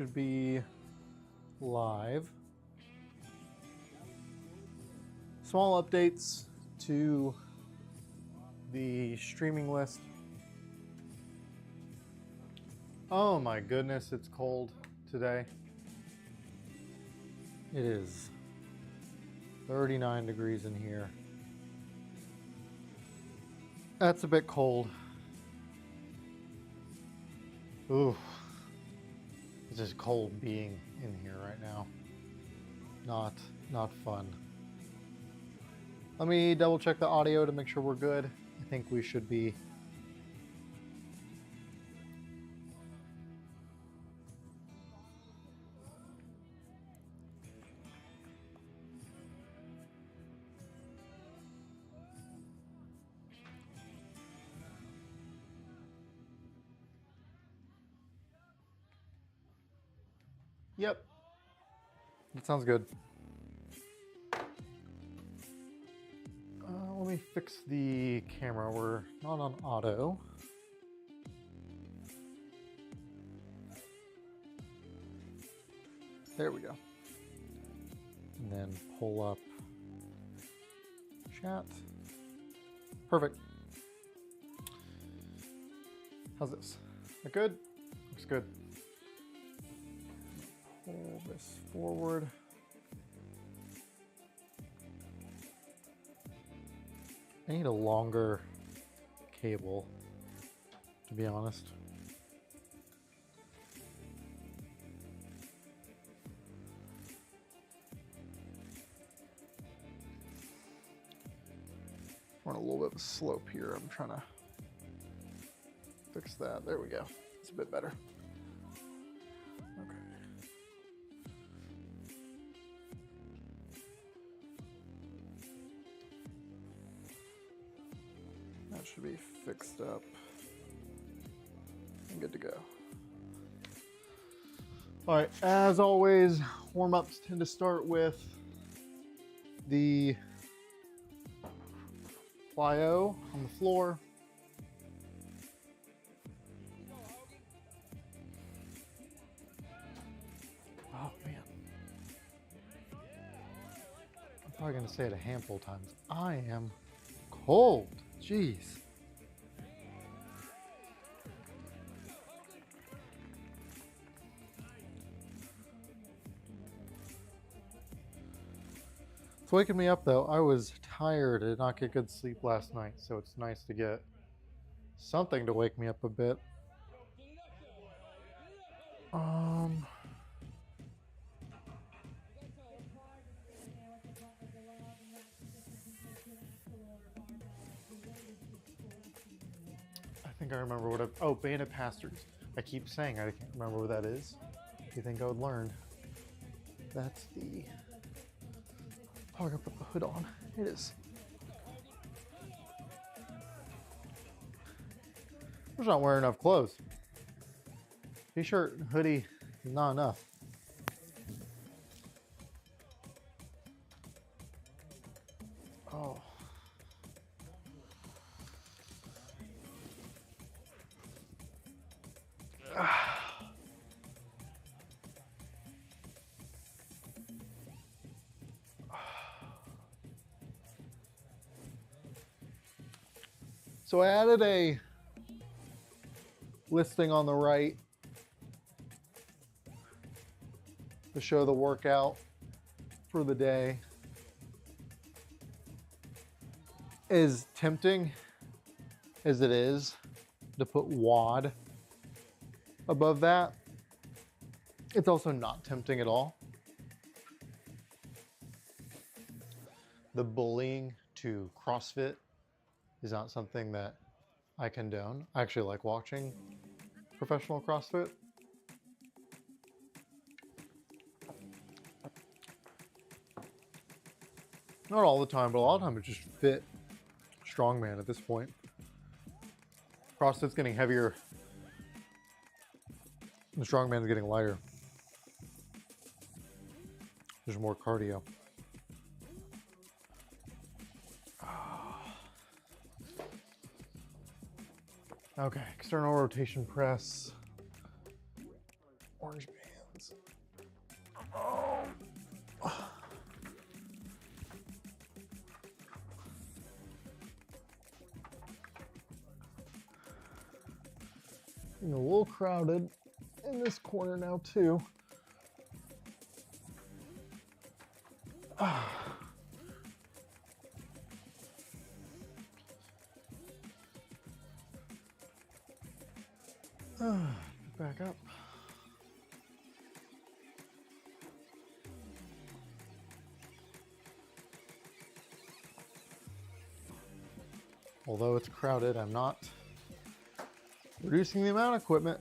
Should be live. Small updates to the streaming list. Oh my goodness, it's cold today. It is 39 degrees in here. That's a bit cold. Ooh. It's just cold being in here right now. Not fun. Let me double check the audio to make sure we're good. I think we should be. Yep. That sounds good. Let me fix the camera. We're not on auto. There we go. And then pull up chat. Perfect. How's this? That good? Looks good. Pull this forward. I need a longer cable, to be honest. We're on a little bit of a slope here. I'm trying to fix that. There we go. It's a bit better. Okay. That should be fixed up and good to go. All right, as always, warm-ups tend to start with the plyo on the floor. Oh man. I'm probably gonna say it a handful of times. I am cold. Jeez. It's waking me up though. I was tired. I did not get good sleep last night, so it's nice to get something to wake me up a bit. I think I remember what oh, Bandit Pastors. I keep saying I can't remember what that is. You think I would learn? That's the. Oh, I gotta put the hood on. It is. I'm just not wearing enough clothes. T-shirt and hoodie, not enough. Oh. So I added a listing on the right to show the workout for the day. As tempting as it is to put WOD above that, it's also not tempting at all. The bullying to CrossFit is not something that I condone. I actually like watching professional CrossFit. Not all the time, but a lot of times it's just fit strongman at this point. CrossFit's getting heavier. The strongman's getting lighter. There's more cardio. Okay, external rotation press. Orange band. seconds. Oh. A little crowded in this corner now too. Back up. Although it's crowded, I'm not reducing the amount of equipment.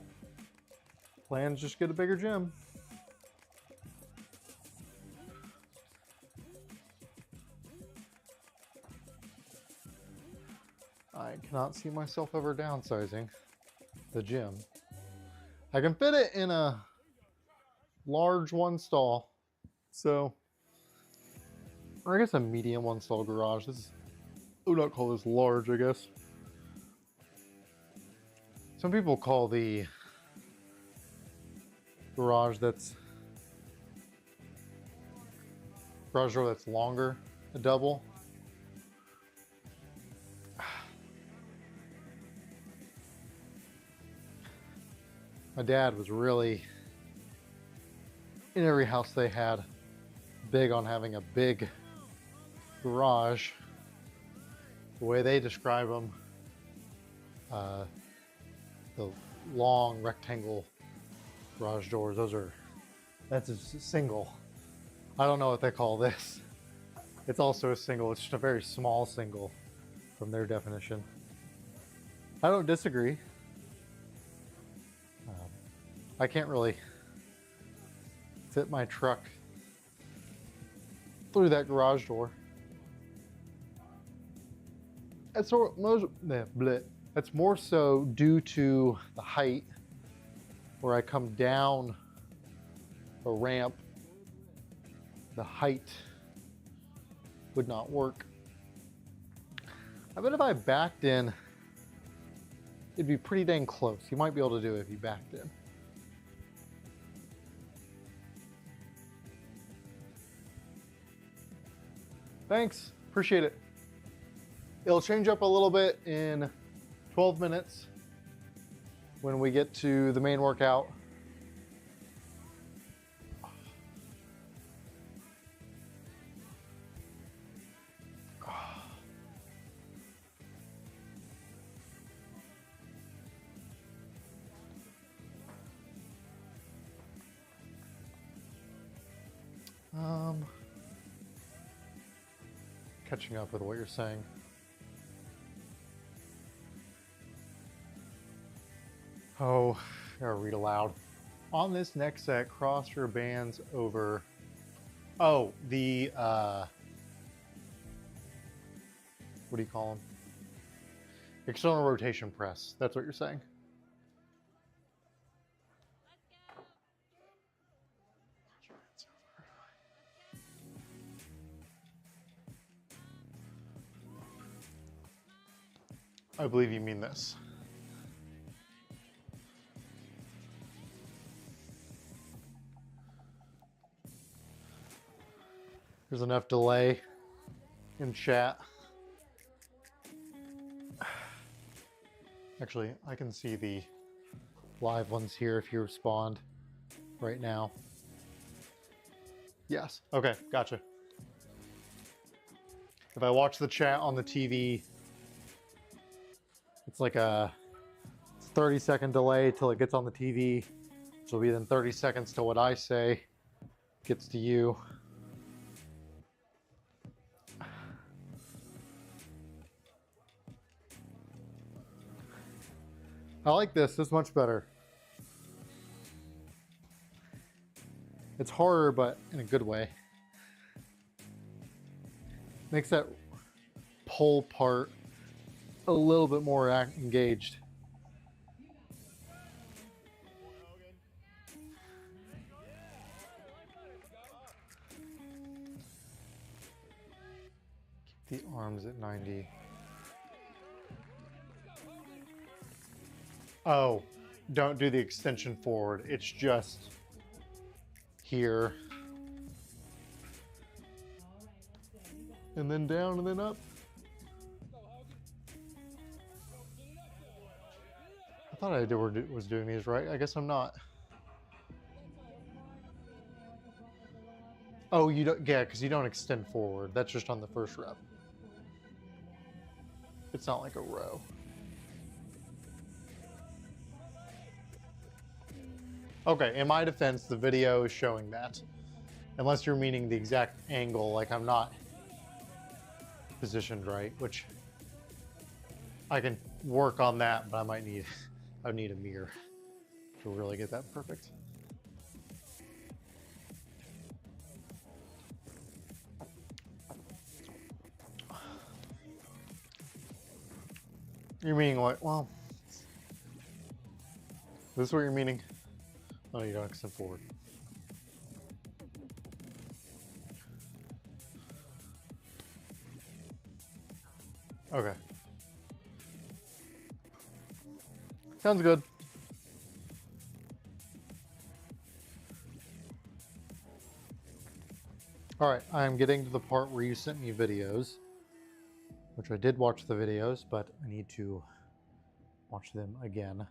Plans just get a bigger gym. I cannot see myself ever downsizing the gym. I can fit it in a large one stall. So, or I guess a medium one stall garage. This is, I would not call this large, I guess. Some people call the garage door that's longer a double. My dad was really, in every house they had, big on having a big garage. The way they describe them, the long rectangle garage doors, that's a single. I don't know what they call this. It's also a single, it's just a very small single from their definition. I don't disagree. I can't really fit my truck through that garage door. That's more so due to the height, where I come down a ramp, the height would not work. I bet if I backed in, it'd be pretty dang close. You might be able to do it if you backed in. Thanks, appreciate it. It'll change up a little bit in 12 minutes when we get to the main workout. Catching up with what you're saying. Oh, gotta read aloud. On this next set, cross your bands over. Oh, the, what do you call them? External rotation press. That's what you're saying. I believe you mean this. There's enough delay in chat. Actually, I can see the live ones here if you respond right now. Yes, okay, gotcha. If I watch the chat on the TV, it's like a 30-second delay till it gets on the TV, which will be then 30 seconds till what I say gets to you. I like this. This is much better. It's harder, but in a good way. Makes that pull part a little bit more engaged. Keep the arms at 90. Oh, don't do the extension forward. It's just here. And then down and then up. I thought I was doing these right. I guess I'm not. Oh, you don't, yeah, because you don't extend forward. That's just on the first rep. It's not like a row. Okay, in my defense, the video is showing that. Unless you're meaning the exact angle, like I'm not positioned right, which I can work on that, but I might need, I would need a mirror to really get that perfect. You're meaning what? Well, this is what you're meaning? Oh, you don't extend forward. Okay. Sounds good. All right, I'm getting to the part where you sent me videos, which I did watch the videos, but I need to watch them again.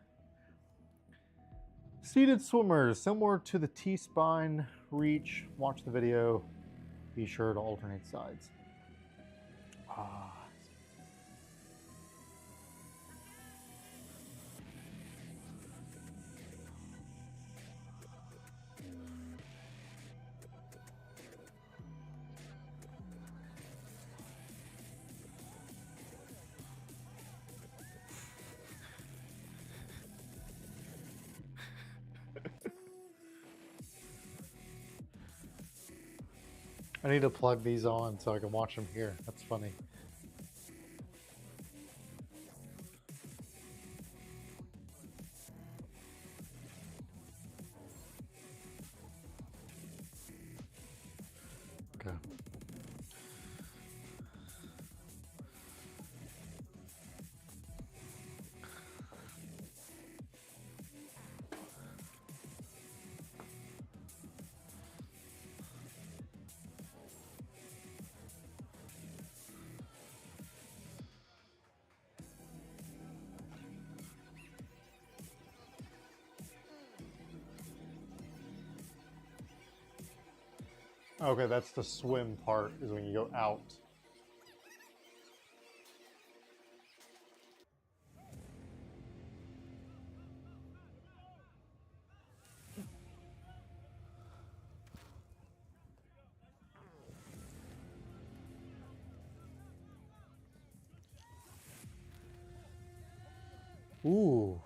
Seated swimmers, similar to the T-spine reach. Watch the video. Be sure to alternate sides. Ah. I need to plug these on so I can watch them here. That's funny. Okay. Okay, that's the swim part, is when you go out. Ooh.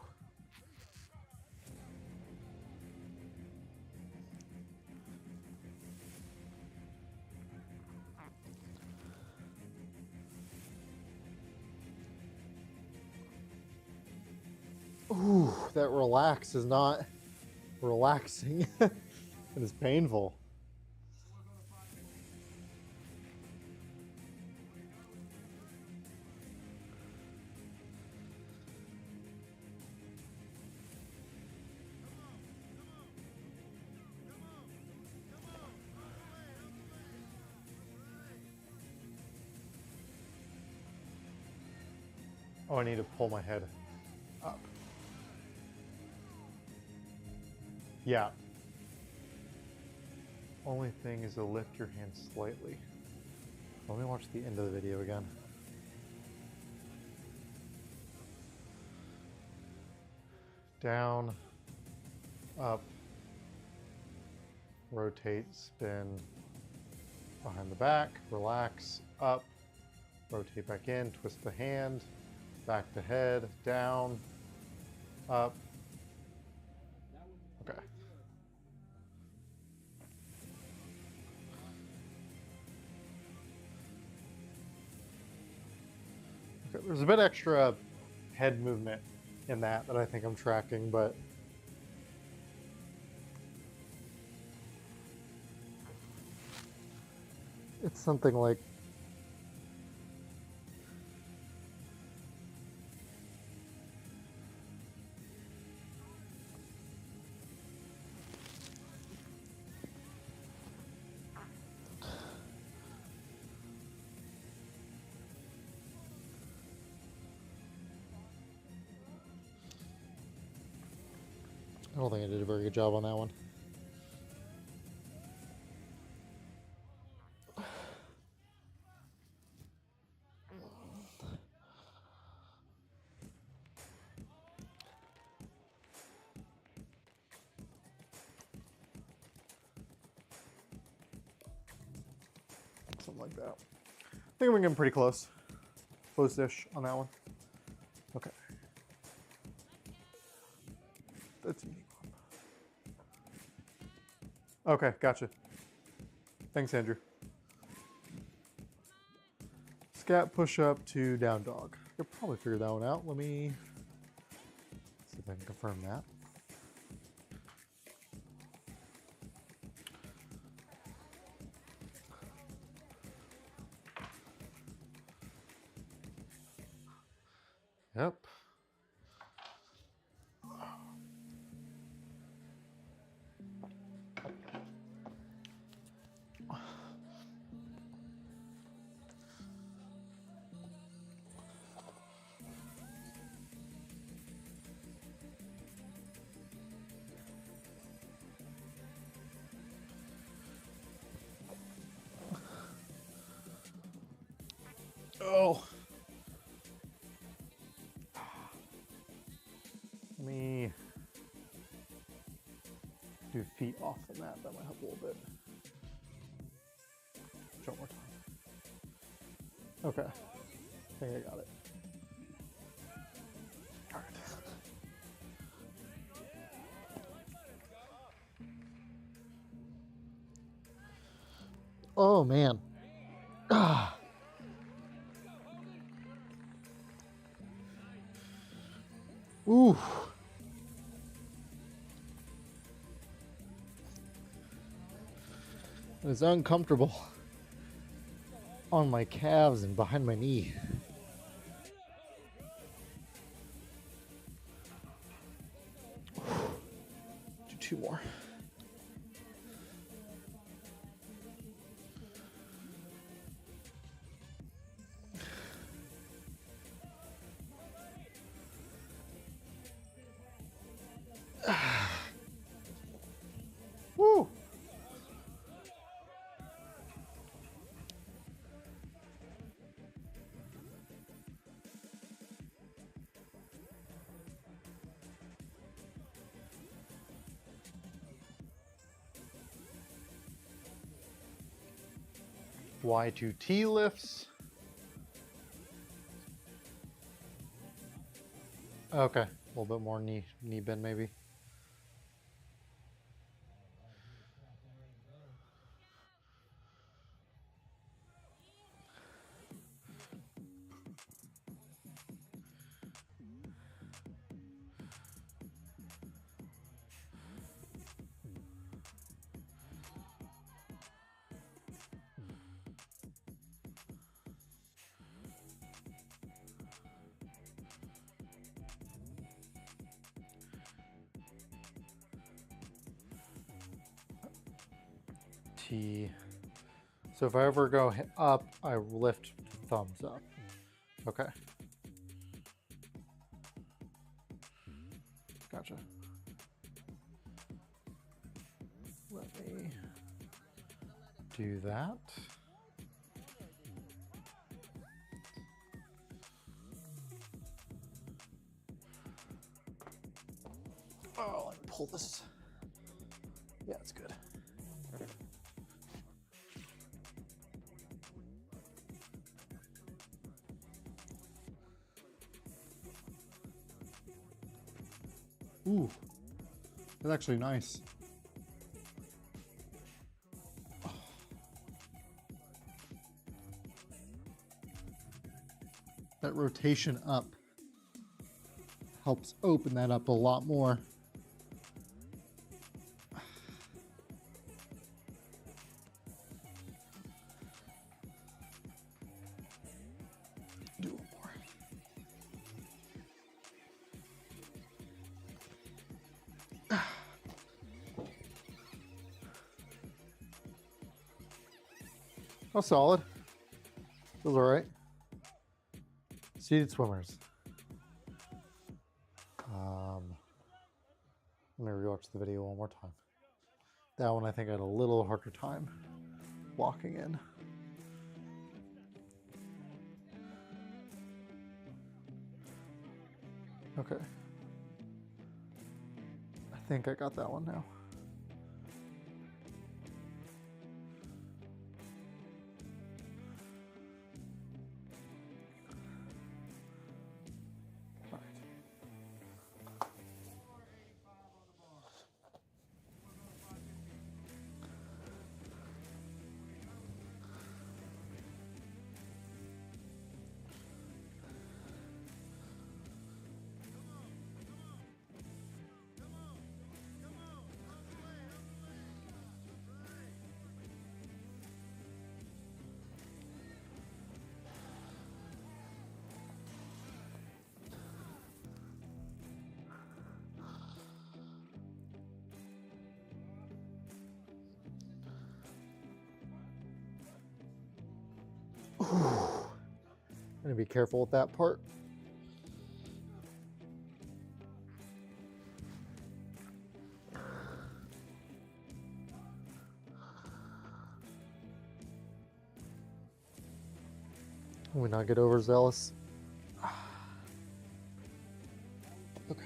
Ooh, that relax is not relaxing. It is painful. Oh, I need to pull my head up. Yeah. Only thing is to lift your hand slightly. Let me watch the end of the video again. Down, up, rotate, spin, behind the back, relax, up, rotate back in, twist the hand, back the head, down, up. Okay. Okay, there's a bit extra head movement in that I think I'm tracking, but it's something like I don't think I did a very good job on that one. Something like that. I think I'm getting pretty close. Close-ish on that one. Okay. That's easy. Okay, gotcha. Thanks, Andrew. Scat push up to down dog. I could probably figure that one out. Let me see if I can confirm that. Yep. Oh. Let me do feet off the mat. That might help a little bit. One more time. Okay. I think I got it. All right. Oh, man. Ah. Ooh. It's uncomfortable on my calves and behind my knee. Do two more. Woo! Y2T lifts. Okay, a little bit more knee bend maybe. T. So if I ever go up, I lift thumbs up. Okay. Gotcha. Let me do that. Oh, let me pull this. Yeah, it's good. Ooh, that's actually nice. That rotation up helps open that up a lot more. Do one more. Oh, solid. Feels all right. Seated swimmers. Let me go watch the video one more time. That one I think I had a little harder time locking in. Okay. I think I got that one now. All right. I'm gonna be careful with that part. We not get overzealous. Okay.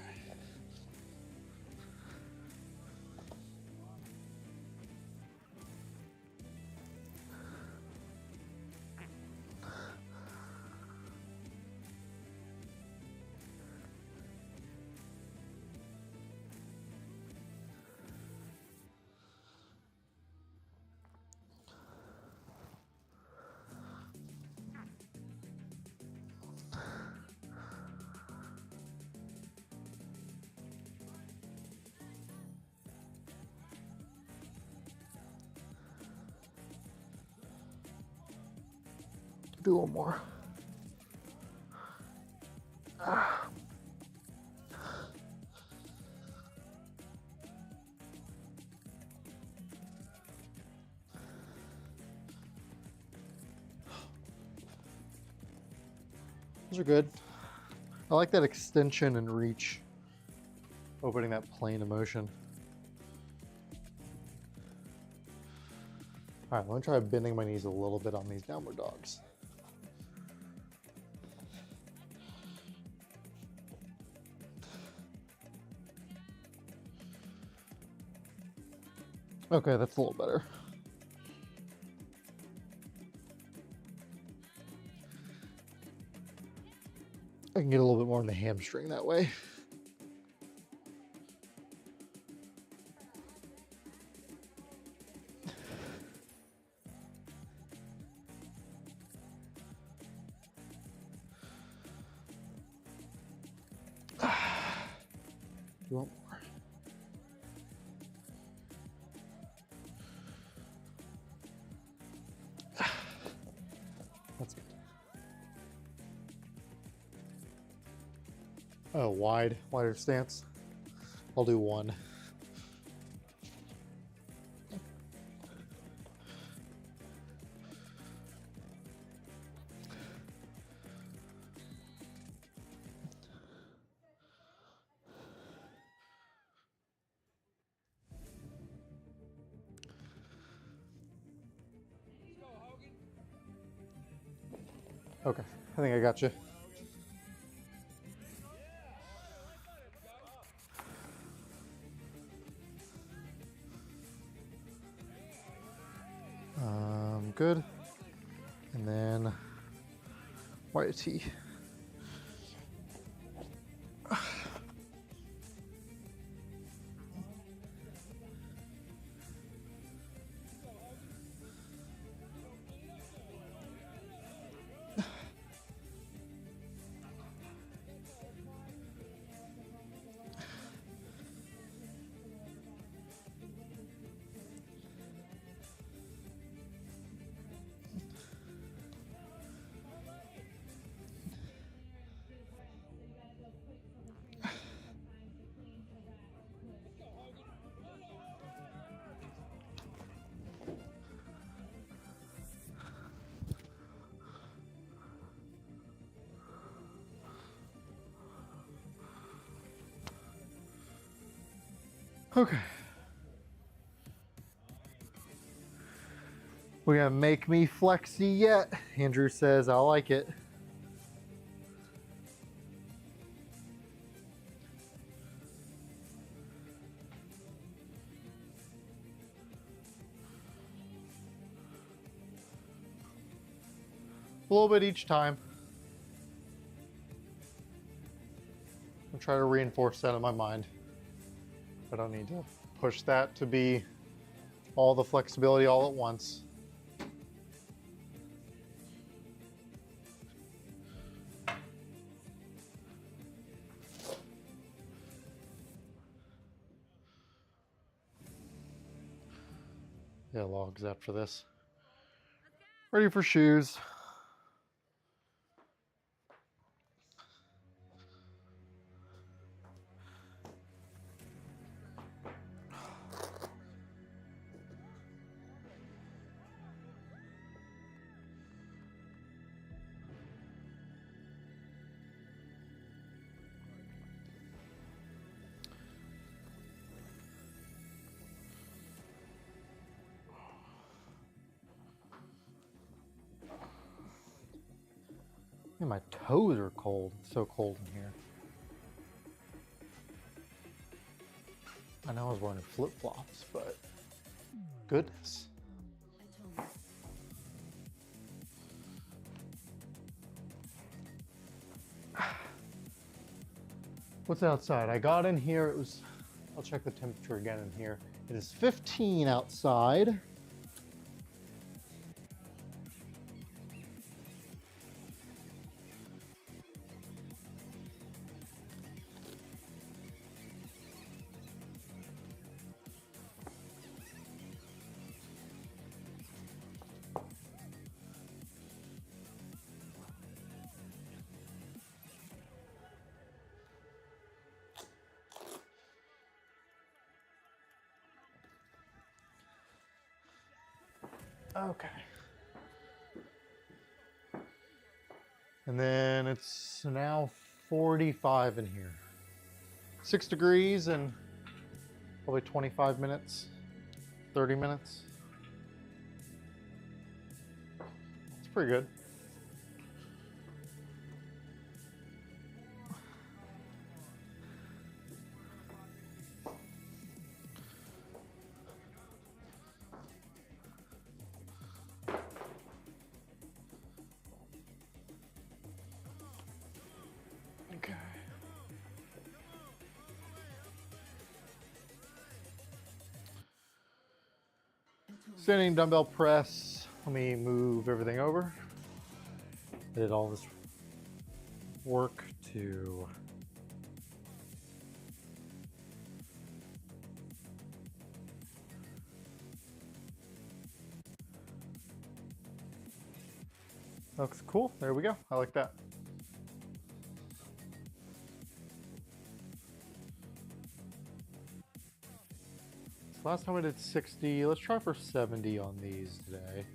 Do one more. Those are good. I like that extension and reach. Opening that plane of motion. All right, I'm gonna try bending my knees a little bit on these downward dogs. Okay, that's a little better. I can get a little bit more in the hamstring that way. You want more? That's good. Oh, wider stance. I'll do one. Okay, I think I got you. Good. And then white tee. Okay. We're gonna make me flexy yet. Andrew says I like it. A little bit each time. I'll try to reinforce that in my mind. I don't need to push that to be all the flexibility all at once. Yeah, logs after this. Ready for shoes. Man, my toes are cold. It's so cold in here. I know I was wearing flip-flops, but goodness. What's outside? I got in here, it was, I'll check the temperature again in here. It is 15 outside. Okay. And then it's now 45 in here. 6 degrees and probably 25 minutes, 30 minutes. It's pretty good. Okay. Standing dumbbell press. Let me move everything over. I did all this work to looks cool. There we go. I like that. So last time I did 60. Let's try for 70 on these today.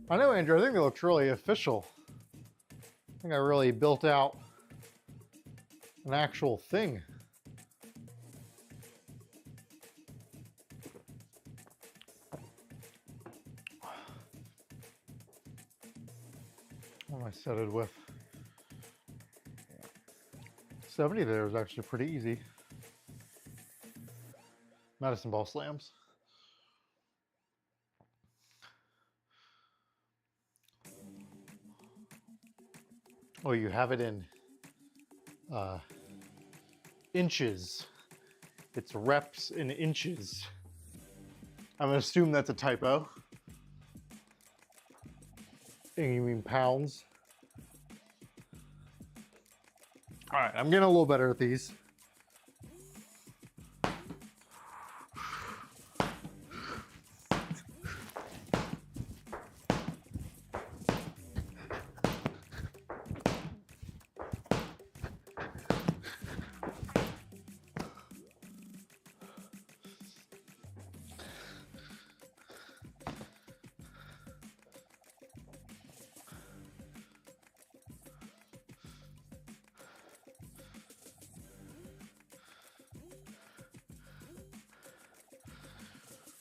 I know, Andrew, I think it looks really official. I think I really built out an actual thing. setted with. 70 there is actually pretty easy. Medicine ball slams. Oh, you have it in inches. It's reps in inches. I'm gonna assume that's a typo. And you mean pounds? All right, I'm getting a little better at these.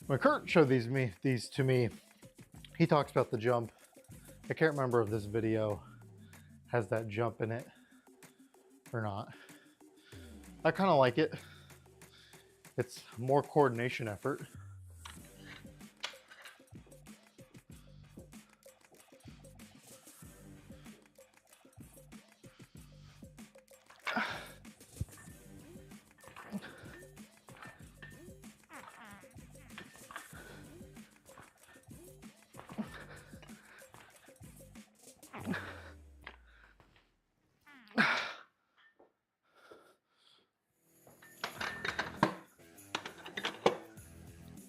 When Kurt showed these to me, he talks about the jump. I can't remember if this video has that jump in it or not. I kind of like it. It's more coordination effort.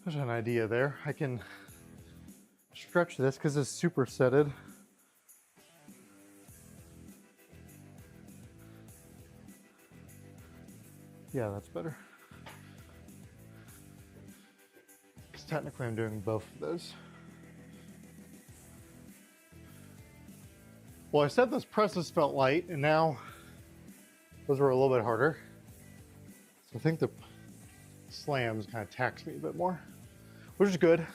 There's an idea there. I can stretch this because it's supersetted. Yeah, that's better. Because technically I'm doing both of those. Well, I said those presses felt light, and now those were a little bit harder. So I think the slams kind of tax me a bit more, which is good.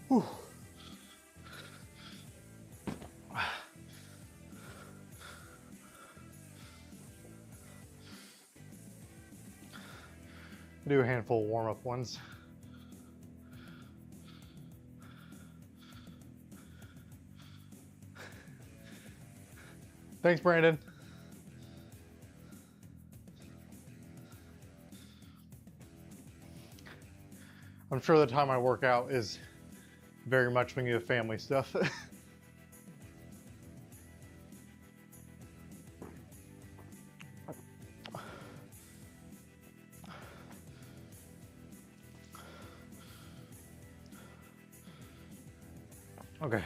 Whew. Do a handful of warm-up ones. Thanks, Brandon. I'm sure the time I work out is very much when you have family stuff. Okay.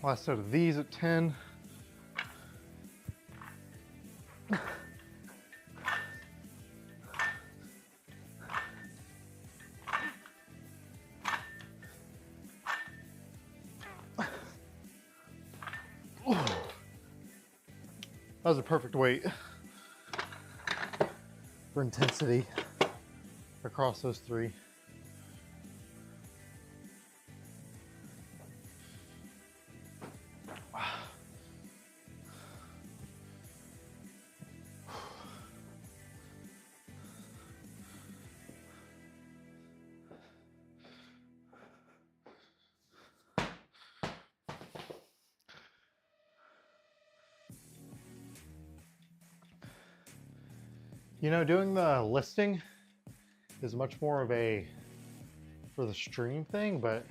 Last set of these at 10. That was a perfect weight for intensity across those three. You know, doing the listing is much more of a for the stream thing, but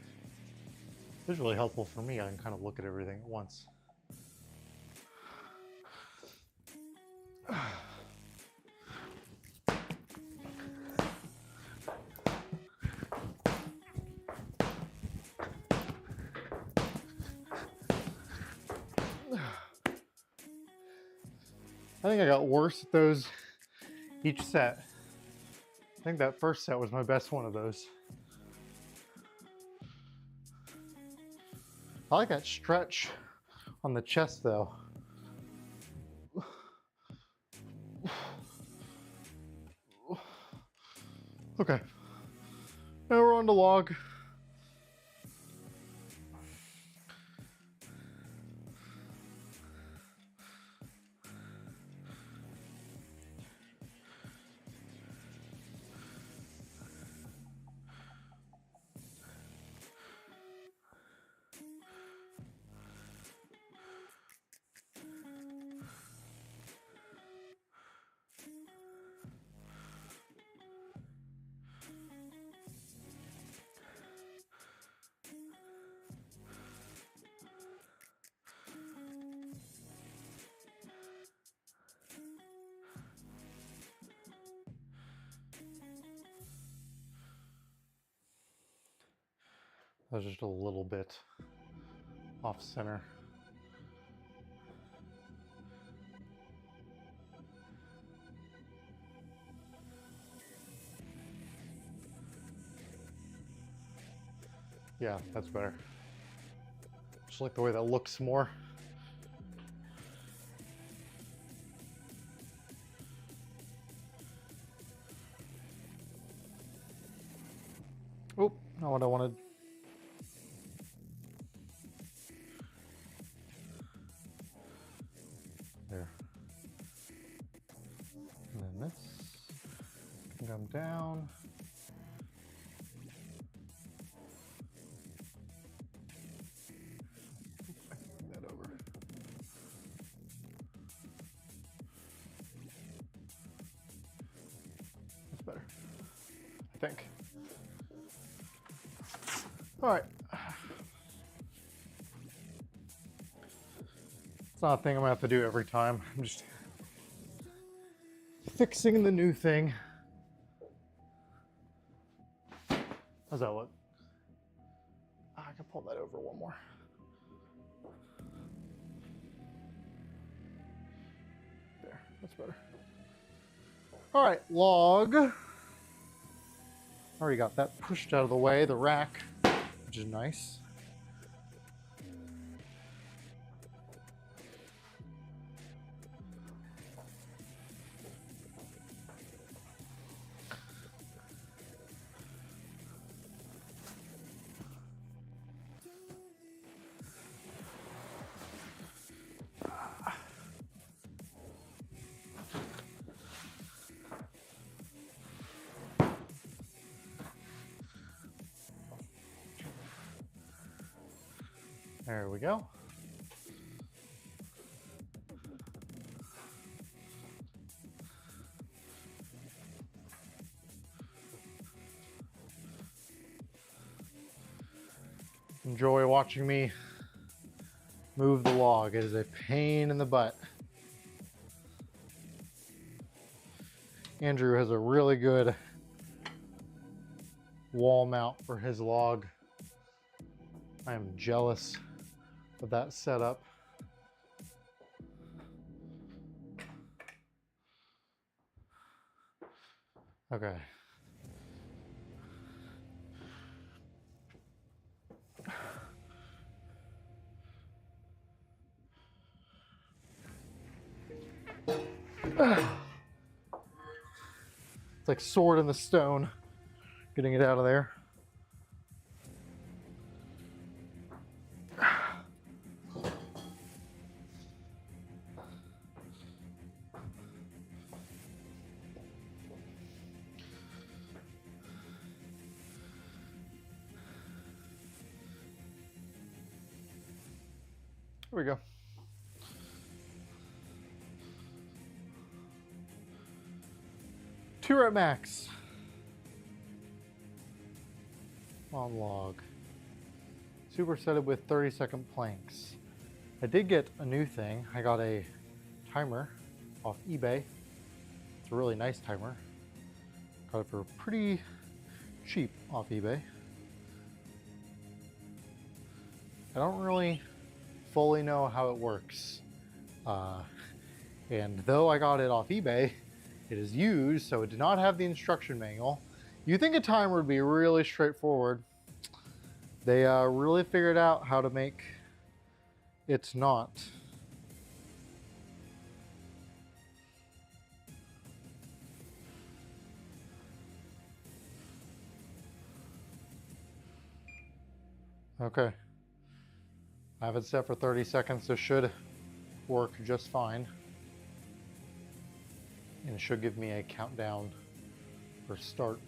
it's really helpful for me. I can kind of look at everything at once. I think I got worse at those each set. I think that first set was my best one of those. I like that stretch on the chest though. Okay, now we're on the log. That was just a little bit off center. Yeah, that's better. Just like the way that looks more. Oh, not what I wanted. There. And then this can come down. That over. That's better, I think. All right. It's not a thing I'm gonna have to do every time. I'm just fixing the new thing. How's that look? I can pull that over one more. There, that's better. All right, log. Already got that pushed out of the way, the rack, which is nice. There we go. Enjoy watching me move the log. It is a pain in the butt. Andrew has a really good wall mount for his log. I am jealous of that setup. Okay. It's like sword in the stone, getting it out of there. Here we go. Two rep max on log. Supersetted with 30-second planks. I did get a new thing. I got a timer off eBay. It's a really nice timer. Got it for pretty cheap off eBay. I don't really fully know how it works. And though I got it off eBay, it is used, so it did not have the instruction manual. You think a timer would be really straightforward. They really figured out how to make It's not. Okay. I have it set for 30 seconds, so should work just fine. And it should give me a countdown for start.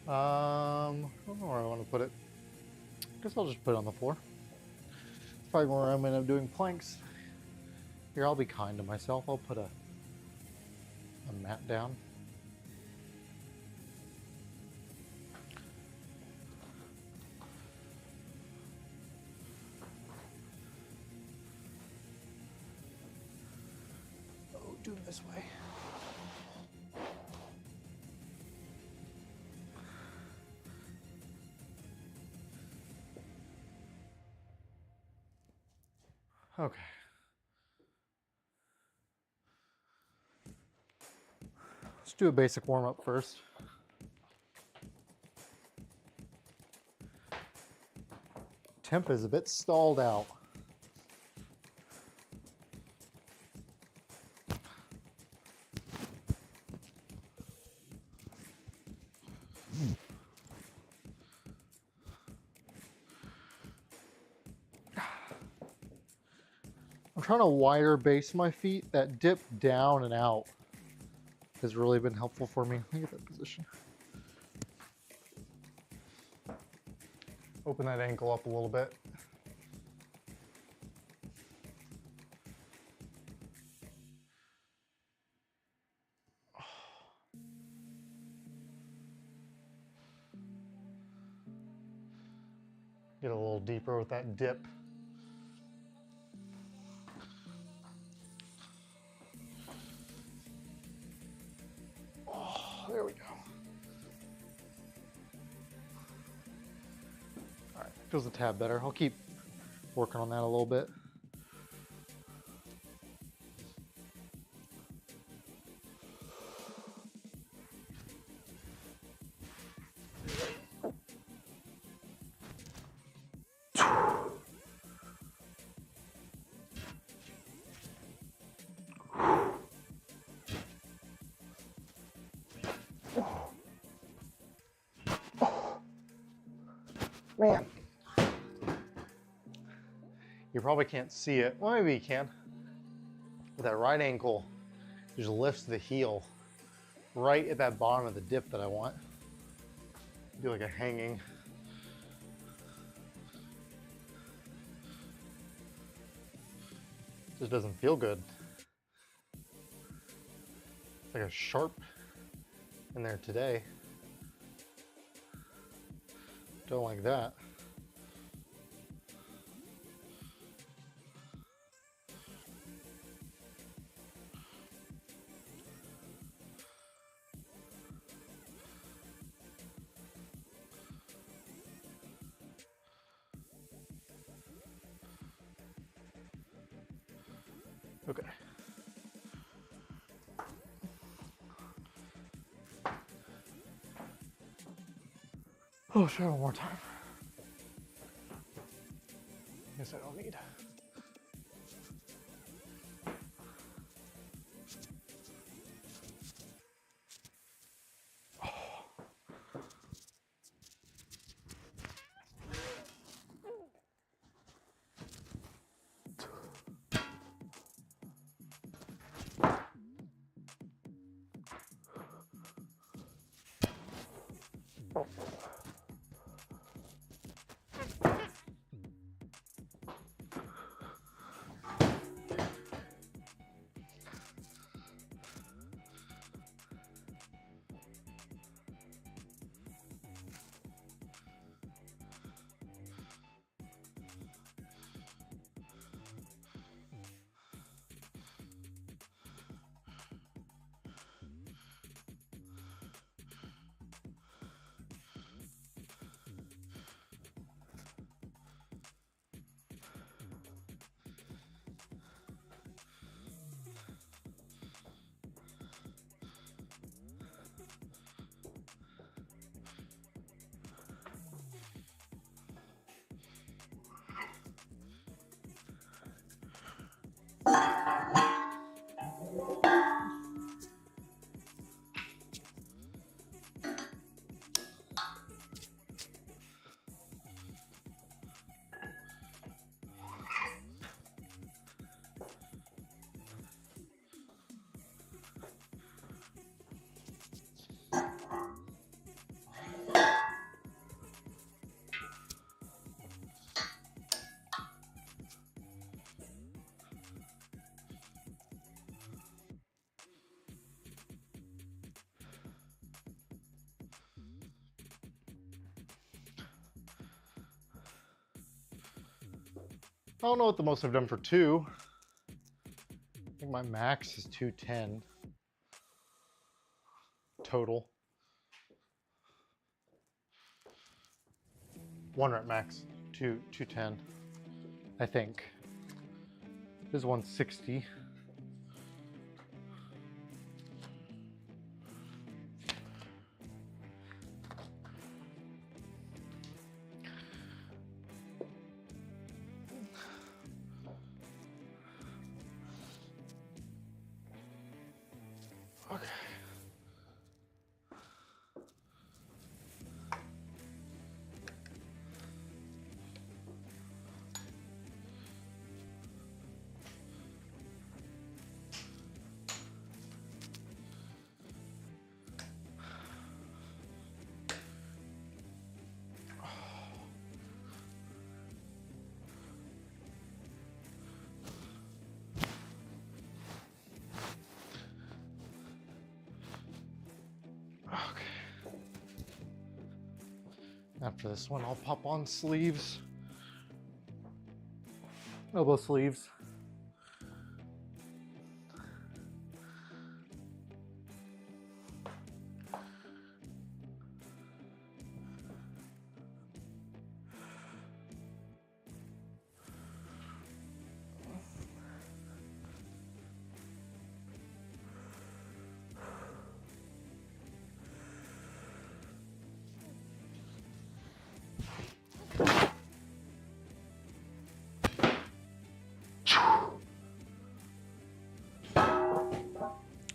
I don't know where I want to put it. I guess I'll just put it on the floor. It's probably where I'm going to end up doing planks. Here, I'll be kind to myself. I'll put a mat down. Oh, do it this way. Okay. Let's do a basic warm-up first. Temp is a bit stalled out. I'm trying to wider base my feet. That dip down and out has really been helpful for me. Let me get that position. Open that ankle up a little bit. Get a little deeper with that dip. Oh, there we go. All right, feels a tad better. I'll keep working on that a little bit. Man, you probably can't see it. Well, maybe you can. But that right ankle just lifts the heel right at that bottom of the dip that I want. Do like a hanging. Just doesn't feel good. It's like a sharp in there today. Don't like that. Okay. Oh, try one more time. Guess I don't need. I don't know what the most I've done for 2. I think my max is 210 total. 1 rep max, 210, I think. This is 160. Okay. After this one, I'll pop on sleeves, elbow sleeves.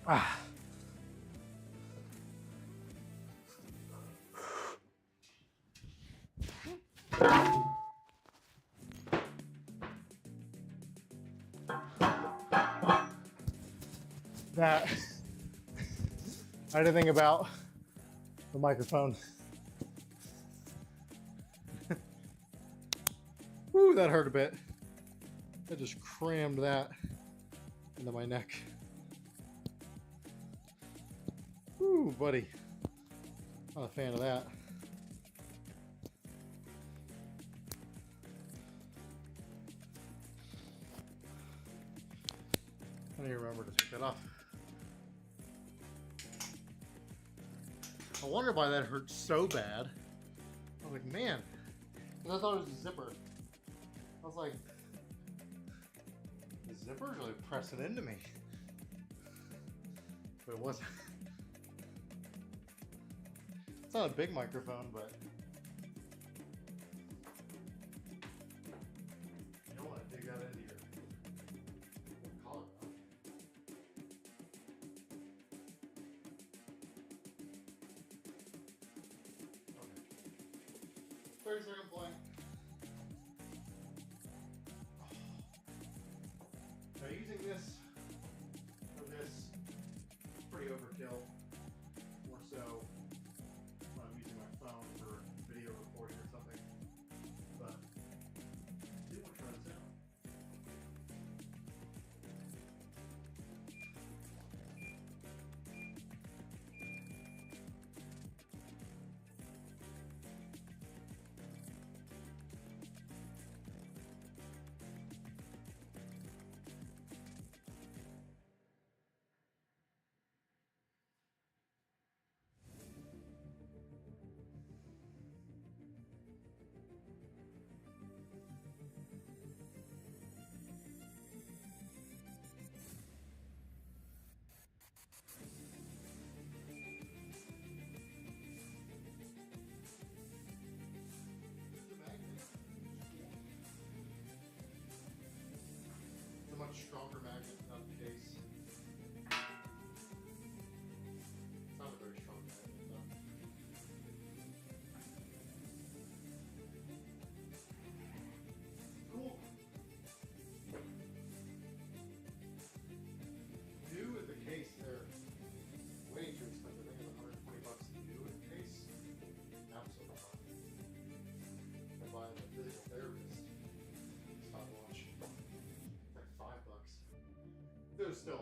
Ah. That I didn't think about the microphone. Woo, that hurt a bit. I just crammed that into my neck. Ooh, buddy. Not a fan of that. I need to remember to take that off. I wonder why that hurt so bad. I was like, man, because I thought it was a zipper. I was like, the zipper's really pressing into me. But it wasn't. It's not a big microphone, but you don't want to dig that into your collarbone. Okay. 30-second plank. Now using this for this is pretty overkill. More so when I'm using my phone for video recording or something. But I do want to try this out. It's a much stronger magnet, not the case. It's not a very strong magnet, though. Cool. New in the case, they're way too expensive. I think it's $120 new in the case. Absolutely not. I buy the physical therapist stopwatch. It's like $5. It was still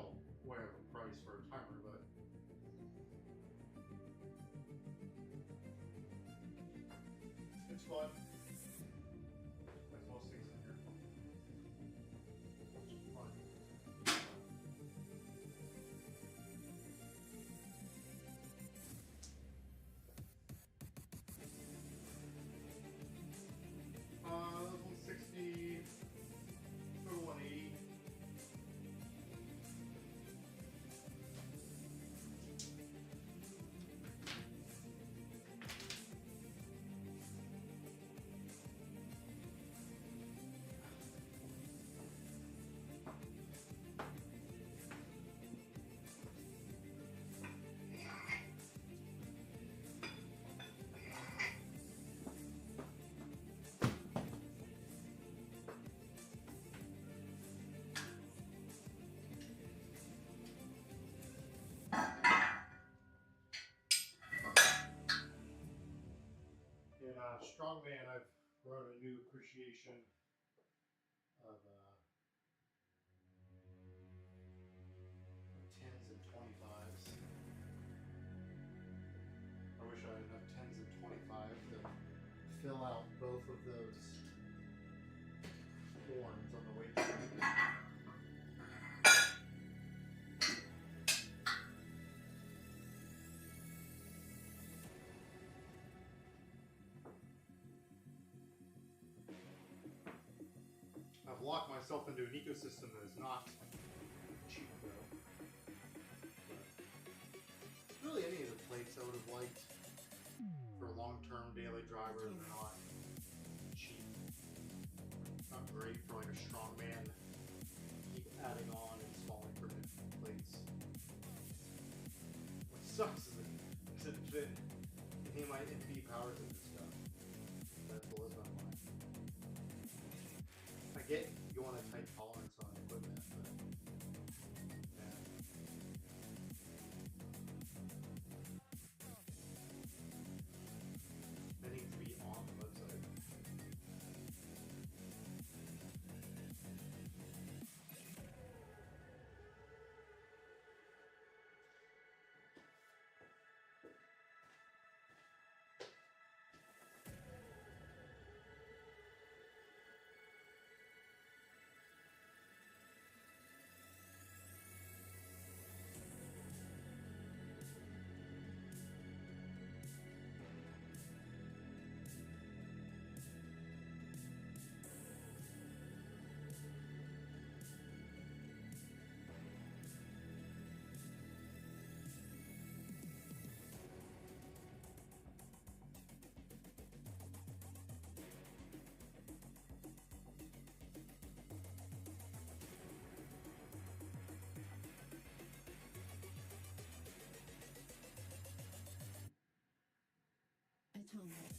Strongman, I've grown a new appreciation of 10s and 25s. I wish I had enough 10s and 25s to fill out both of those horns on the weight train. I've locked myself into an ecosystem that is not cheap though. But really any of the plates I would have liked for long-term daily drivers are not cheap. Not great for like a strongman. Keep adding on in small increment plates. What sucks is it doesn't fit any of my NP powers in this stuff. That blows my mind. I get you want a tight tolerance on equipment, but yeah. That needs to be on the website. Atomic.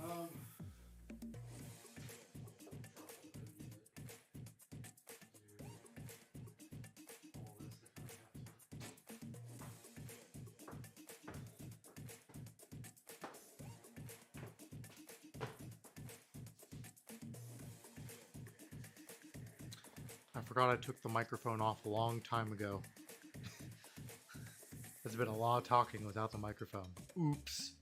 Um, I forgot I took the microphone off a long time ago. There's been a lot of talking without the microphone. Oops.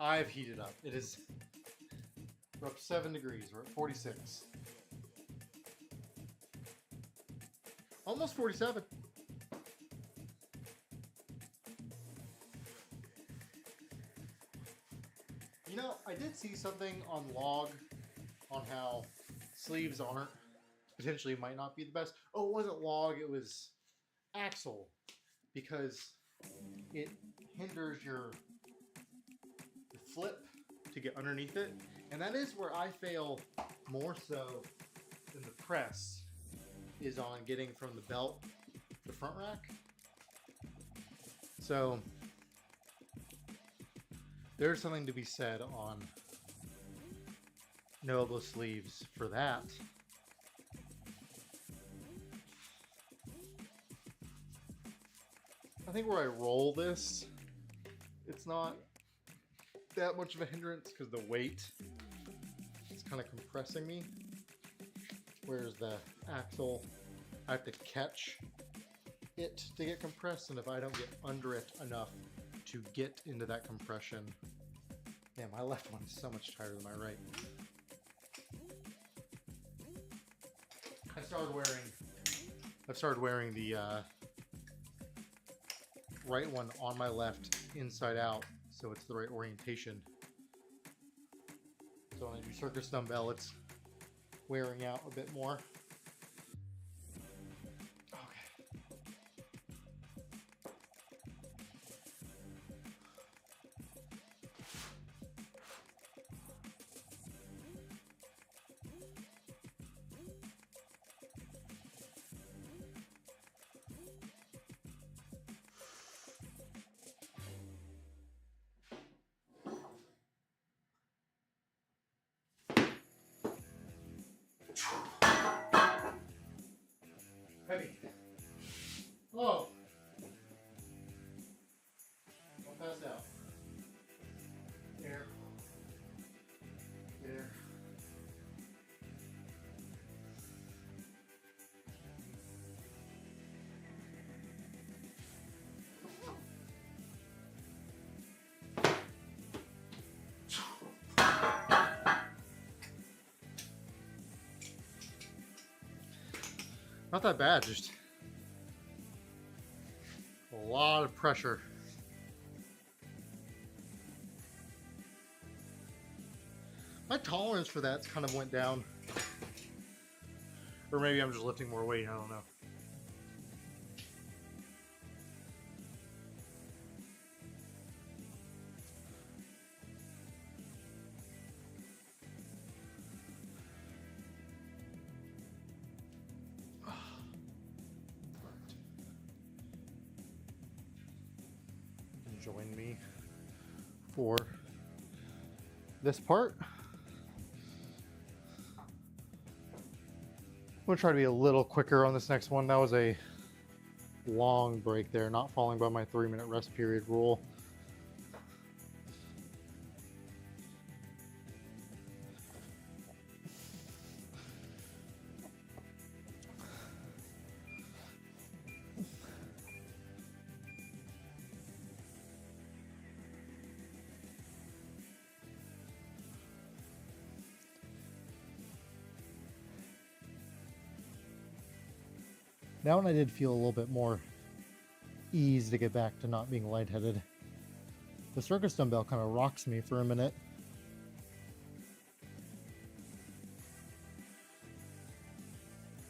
I've heated up. It is. We're up 7 degrees. We're at 46. Almost 47. You know, I did see something on Log on how sleeves aren't potentially might not be the best. Oh, it wasn't Log, it was Axle, because it hinders your flip to get underneath it, and that is where I fail more so than the press, is on getting from the belt to the front rack. So there's something to be said on no elbow sleeves for that. I think where I roll this, it's not that much of a hindrance because the weight is kind of compressing me. Whereas the axle, I have to catch it to get compressed, and if I don't get under it enough to get into that compression, man, my left one is so much tighter than my right. I've started wearing the right one on my left inside out, so it's the right orientation. So when I do circus dumbbell, it's wearing out a bit more. Heavy. Hello. Don't pass out. Here. Here. Not that bad, just a lot of pressure. My tolerance for that kind of went down. Or maybe I'm just lifting more weight, I don't know. Join me for this part. I'm gonna try to be a little quicker on this next one. That was a long break there, not falling by my 3-minute rest period rule. That one I did feel a little bit more ease to get back to not being lightheaded. The circus dumbbell kind of rocks me for a minute.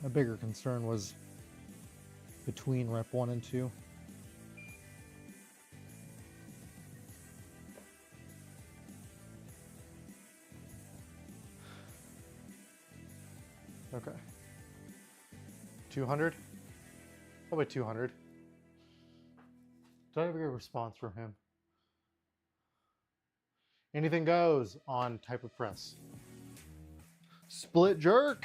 A bigger concern was between rep 1 and 2. Okay. 200? Probably 200. Did I ever get a response from him? Anything goes on type of press. Split jerk.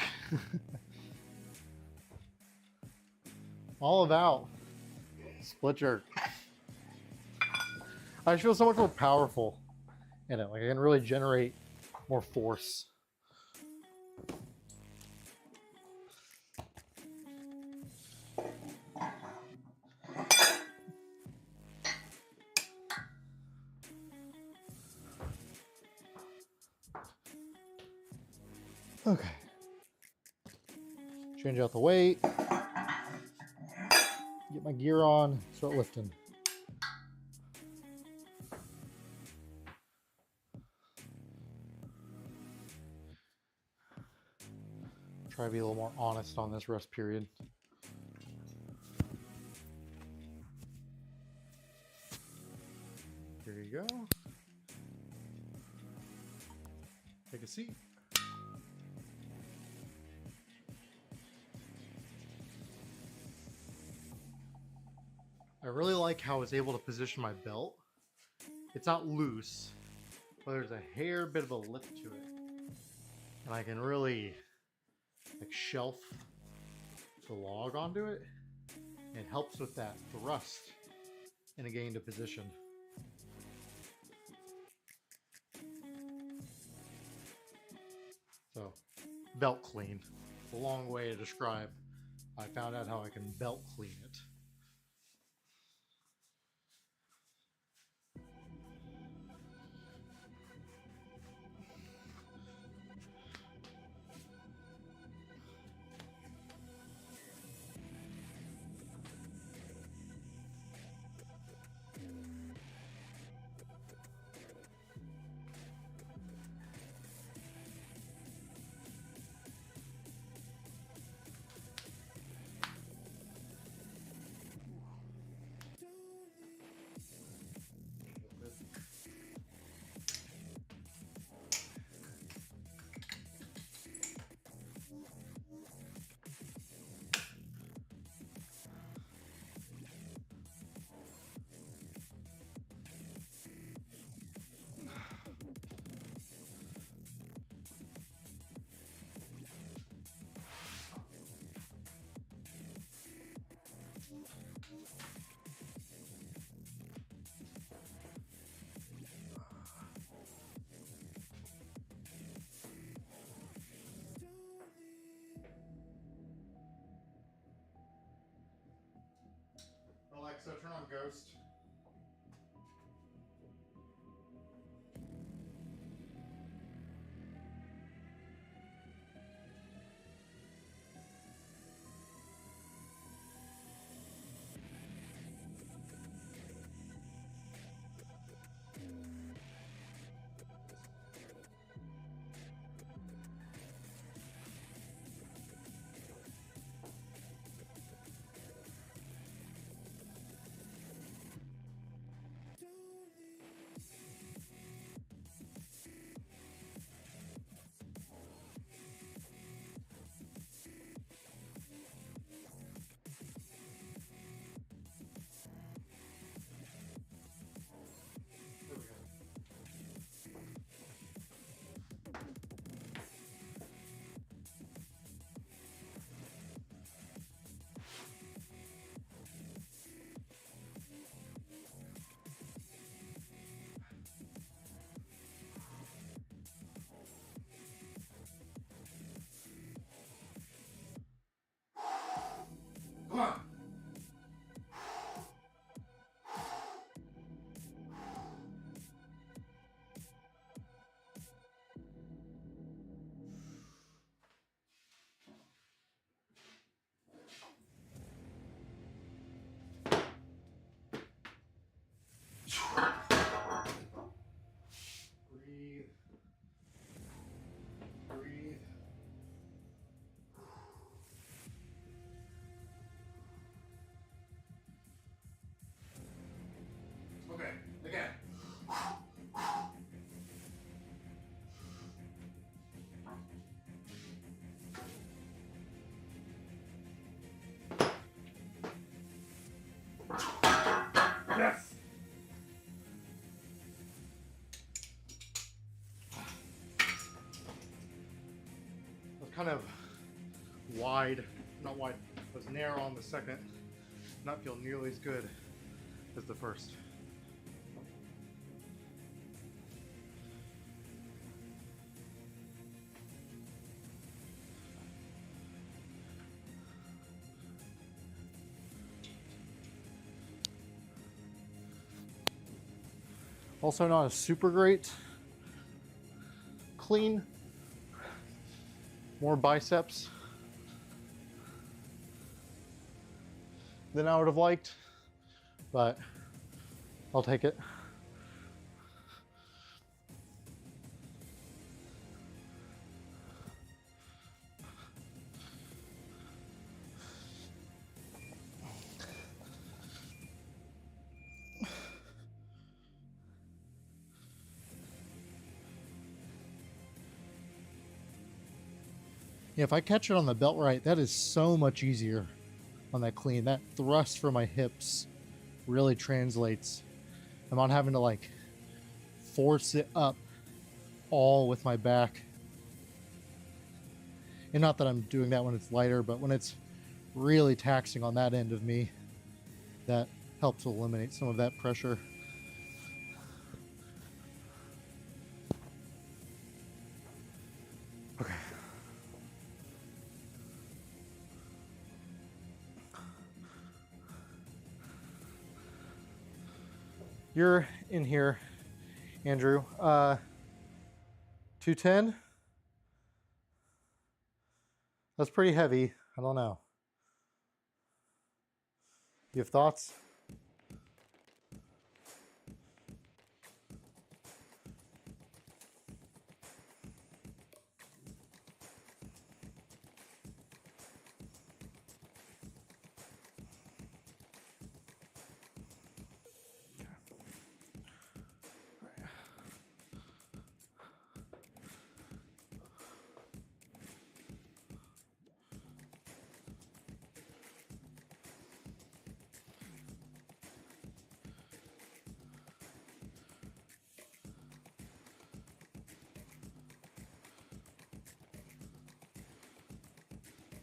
All about split jerk. I feel so much more powerful in it. Like I can really generate more force. Okay. Change out the weight. Get my gear on, start lifting. Try to be a little more honest on this rest period. Here you go. Take a seat. I really like how I was able to position my belt. It's not loose, but there's a hair bit of a lift to it. And I can really like shelf the log onto it. It helps with that thrust in a getting to position. So, belt clean. A long way to describe. I found out how I can belt clean it. Alexa, turn on Ghost. There we go. Come on. Breathe. Breathe. Okay, again. Yes. I was kind of wide, not wide, I was narrow on the second. Not feel nearly as good as the first. Also not a super great clean. More biceps than I would have liked, but I'll take it. Yeah, if I catch it on the belt right, that is so much easier on that clean. That thrust for my hips really translates. I'm not having to like force it up all with my back. And not that I'm doing that when it's lighter, but when it's really taxing on that end of me, that helps eliminate some of that pressure. Okay. You're in here, Andrew. 210? That's pretty heavy. I don't know. You have thoughts?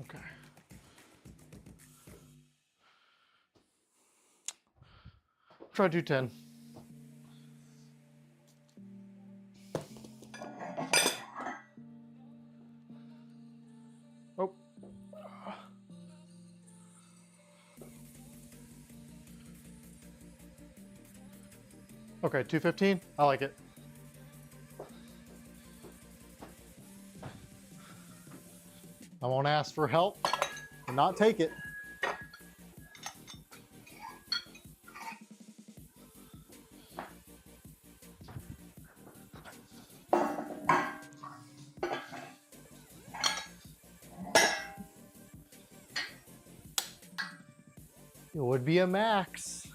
Okay. Try 210. Oh. Okay, 215. I like it. I won't ask for help and not take it. It would be a max.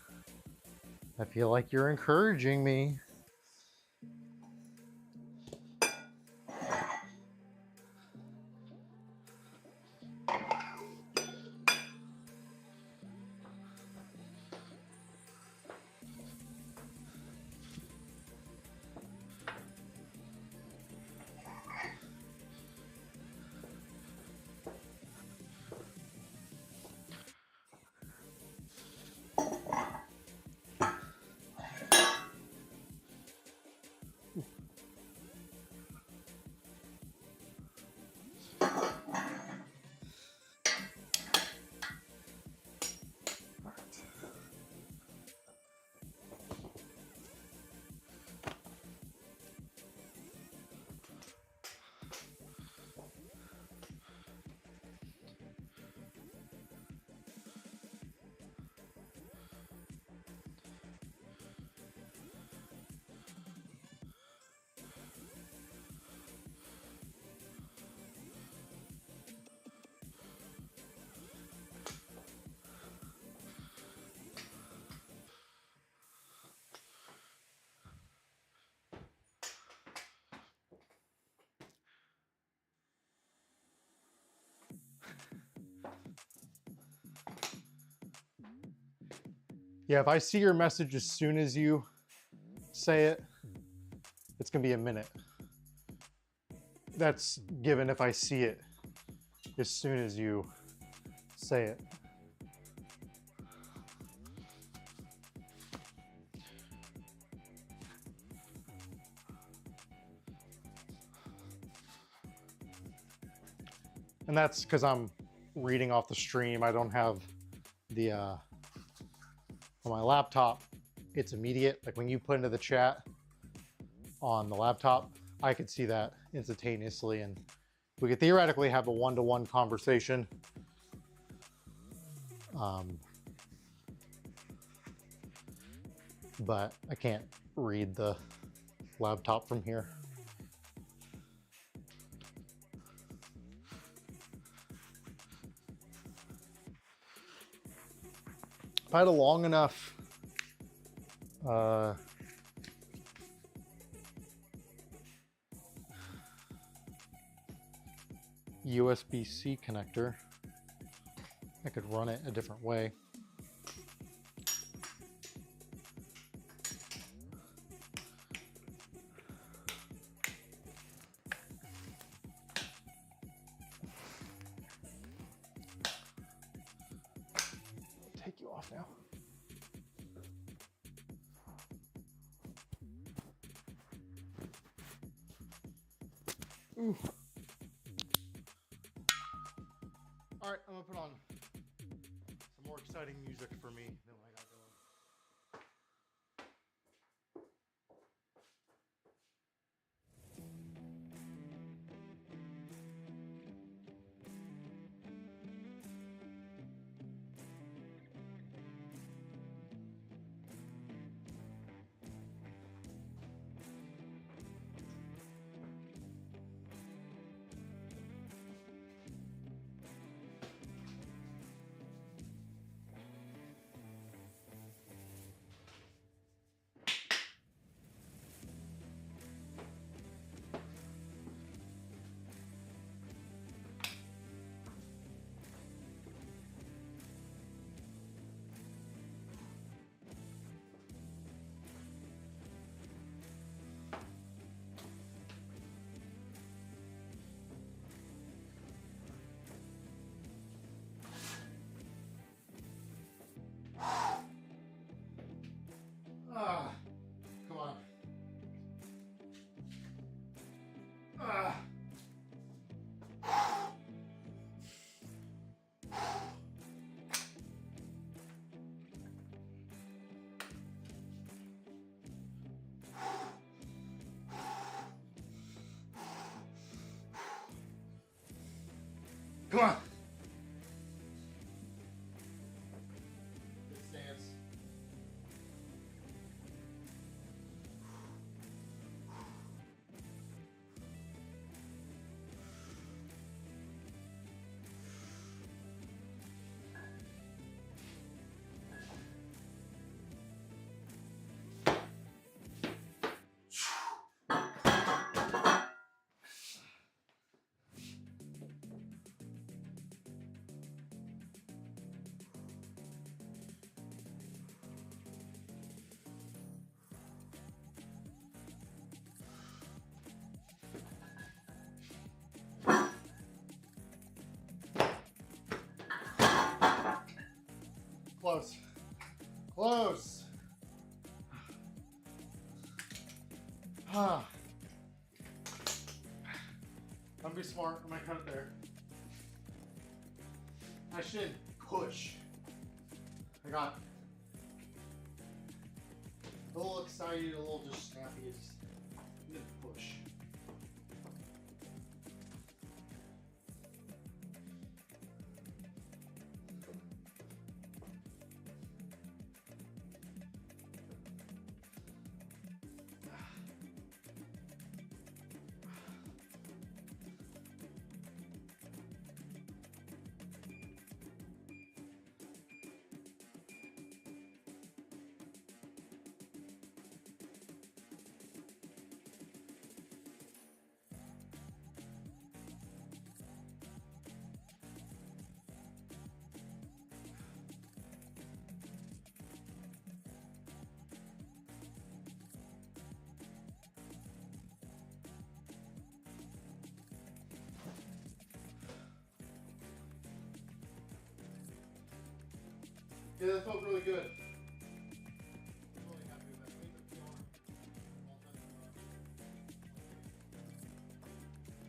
I feel like you're encouraging me. Yeah, if I see your message as soon as you say it, it's gonna be a minute. That's given if I see it as soon as you say it. And that's because I'm reading off the stream. I don't have the, on my laptop, it's immediate. Like when you put into the chat on the laptop, I could see that instantaneously, and we could theoretically have a one-to-one conversation. But I can't read the laptop from here. If I had a long enough USB-C connector, I could run it a different way. Take you off now. Ooh. All right, I'm gonna put on some more exciting music for me than what I got going. Ah. Come on. Good stance. Close. Close. Ah. I'm gonna be smart. I'm gonna cut it there. I should push. I got a little excited, a little just snappy. It's gonna push. Yeah, that felt really good.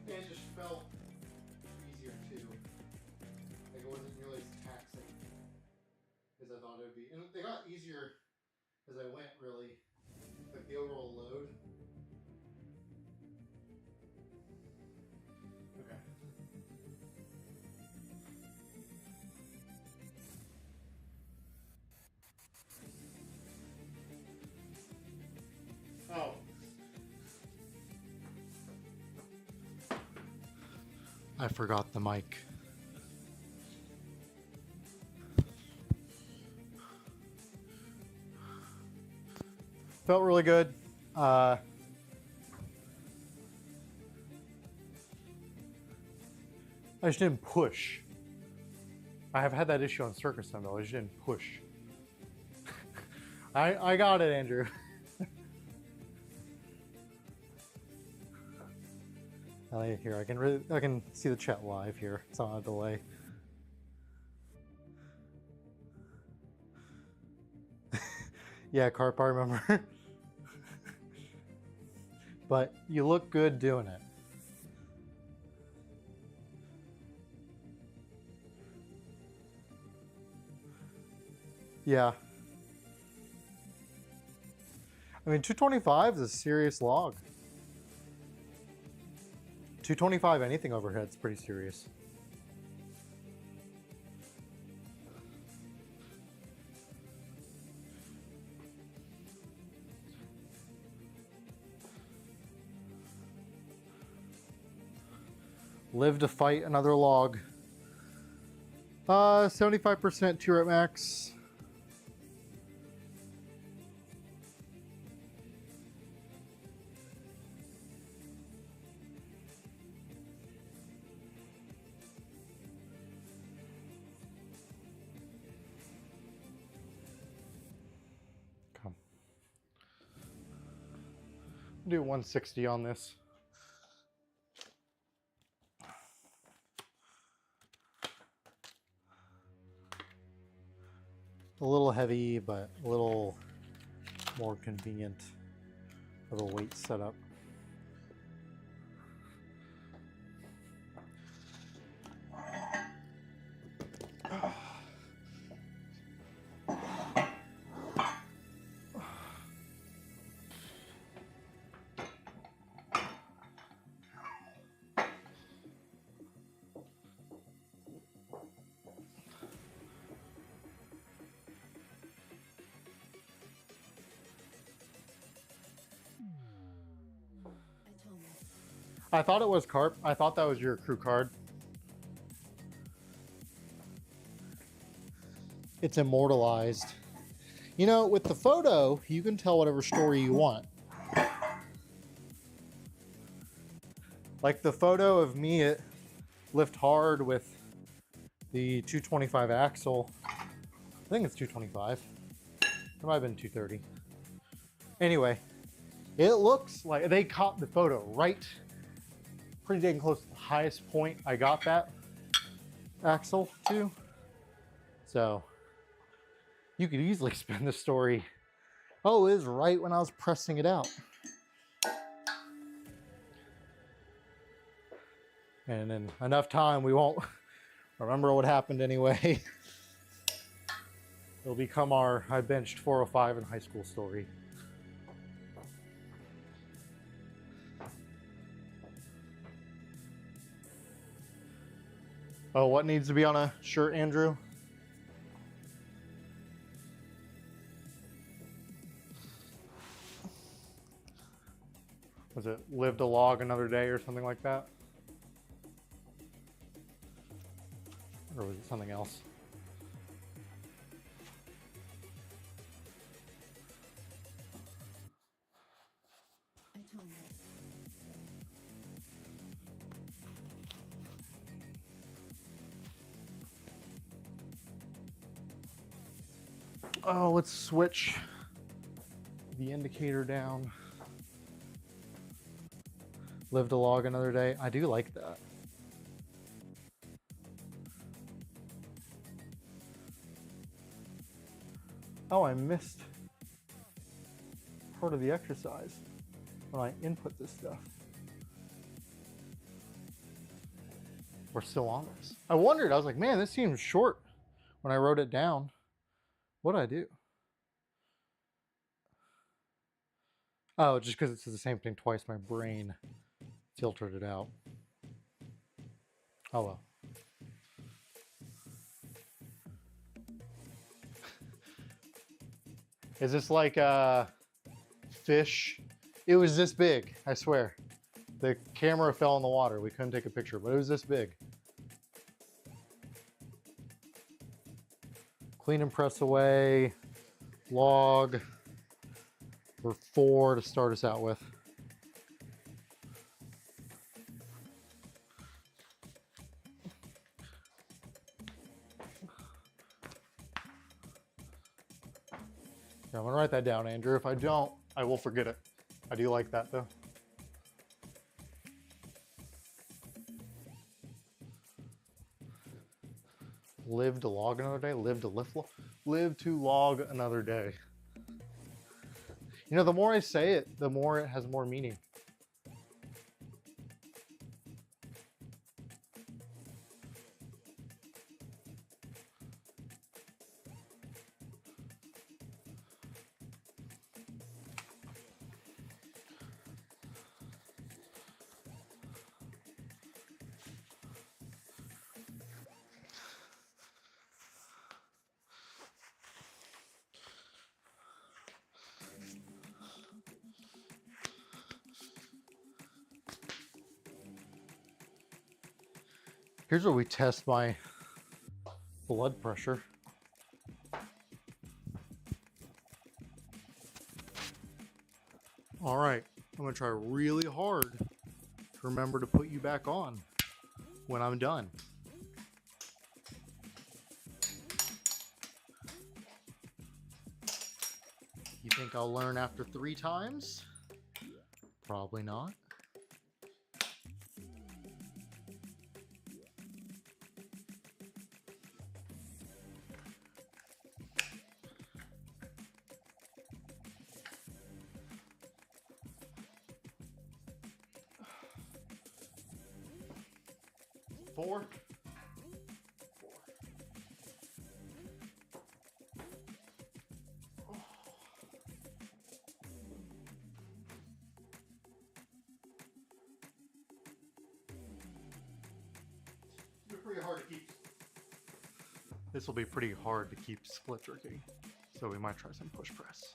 Yeah, it just felt easier too. Like it wasn't nearly as taxing as I thought it would be. And they got easier as I went, really. Like the overall load. Okay. Oh. I forgot the mic. Felt really good. I just didn't push. I have had that issue on Circus Time though. I just didn't push. I got it, Andrew. Here, I can see the chat live here. It's on a delay. Yeah, Carp, I remember. But you look good doing it. Yeah. I mean, 225 is a serious log. 225, anything overhead is pretty serious. Live to fight another log. 75% 2 rep max. Come. Do 160 on this. A little heavy, but a little more convenient of a weight setup. I thought it was carp. I thought that was your crew card. It's immortalized. You know, with the photo, you can tell whatever story you want. Like the photo of me at Lift Hard with the 225 axle. I think it's 225. It might have been 230. Anyway, it looks like they caught the photo right pretty dang close to the highest point I got that axle to. So you could easily spin the story. Oh, it was right when I was pressing it out. And in enough time, we won't remember what happened anyway. It'll become our I benched 405 in high school story. Oh, what needs to be on a shirt, Andrew? Was it live to log another day or something like that? Or was it something else? Oh, let's switch the indicator down. Live to log another day. I do like that. Oh, I missed part of the exercise when I input this stuff. We're still on this. I wondered, I was like, man, this seems short when I wrote it down. What did I do? Oh, just because it says the same thing twice, my brain filtered it out. Oh well. Is this like a fish? It was this big, I swear. The camera fell in the water. We couldn't take a picture, but it was this big. Clean and press away. Log. We're 4 to start us out with. I'm gonna write that down, Andrew. If I don't, I will forget it. I do like that though. Live to log another day. Live to live to log another day. You know, the more I say it, the more it has more meaning. Here's where we test my blood pressure. All right, I'm gonna try really hard to remember to put you back on when I'm done. You think I'll learn after 3 times? Probably not. Four. Pretty hard to keep. This will be pretty hard to keep split jerking, so we might try some push press.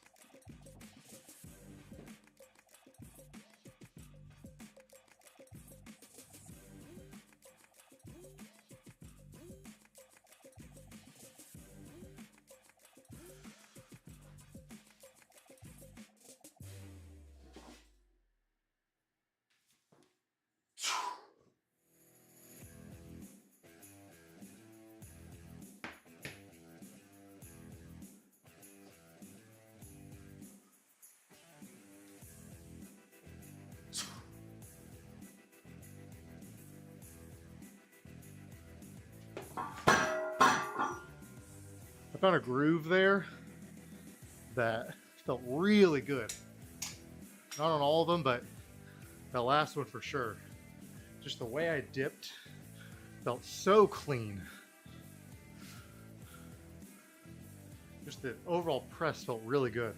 found a groove there that felt really good. Not on all of them, but that last one for sure. Just the way I dipped felt so clean. Just the overall press felt really good.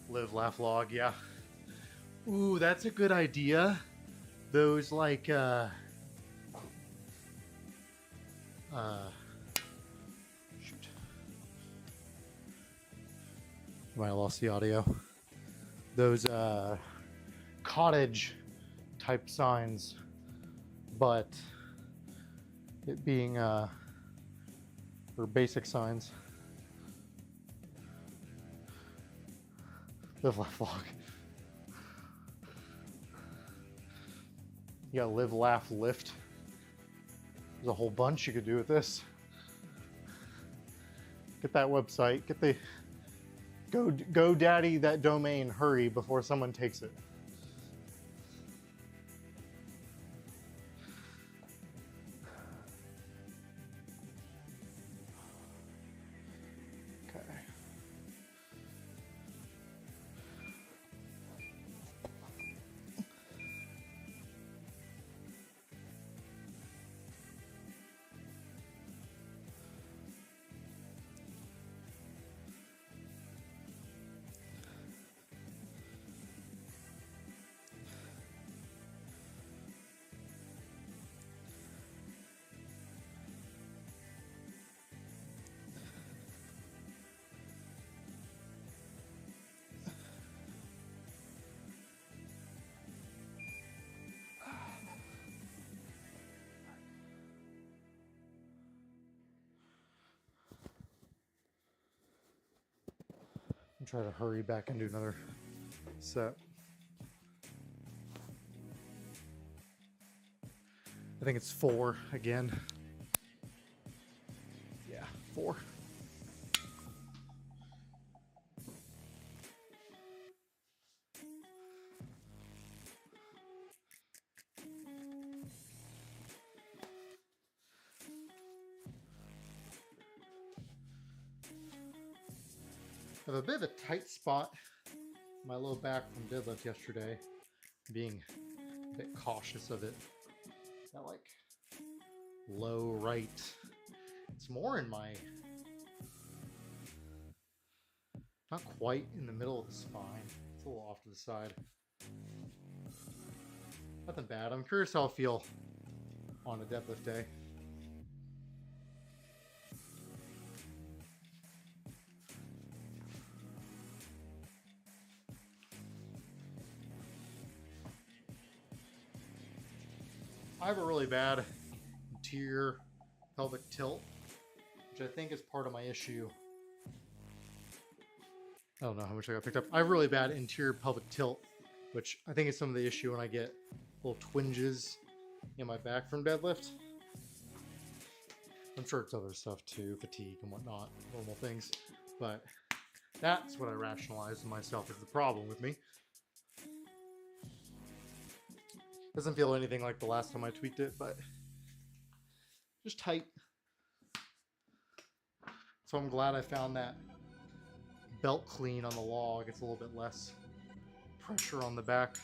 Live, laugh, log, yeah. Ooh, that's a good idea. Those like shoot. Might have lost the audio. Those cottage type signs, but it being or basic signs. Live, laugh, log. You got live, laugh, lift. There's a whole bunch you could do with this. Get that website. Get the GoDaddy that domain. Hurry before someone takes it. Try to hurry back and do another set. I think it's 4 again. Yeah, 4. I have a bit of a tight spot in my low back from deadlift yesterday, being a bit cautious of it. That like low right. It's more in my, not quite in the middle of the spine. It's a little off to the side. Nothing bad. I'm curious how I'll feel on a deadlift day. I have a really bad anterior pelvic tilt, which I think is part of my issue. I don't know how much I got picked up. I have really bad anterior pelvic tilt, which I think is some of the issue when I get little twinges in my back from deadlift. I'm sure it's other stuff too, fatigue and whatnot, normal things. But that's what I rationalize to myself is the problem with me. Doesn't feel anything like the last time I tweaked it, but just tight. So I'm glad I found that belt clean on the log. It's a little bit less pressure on the back.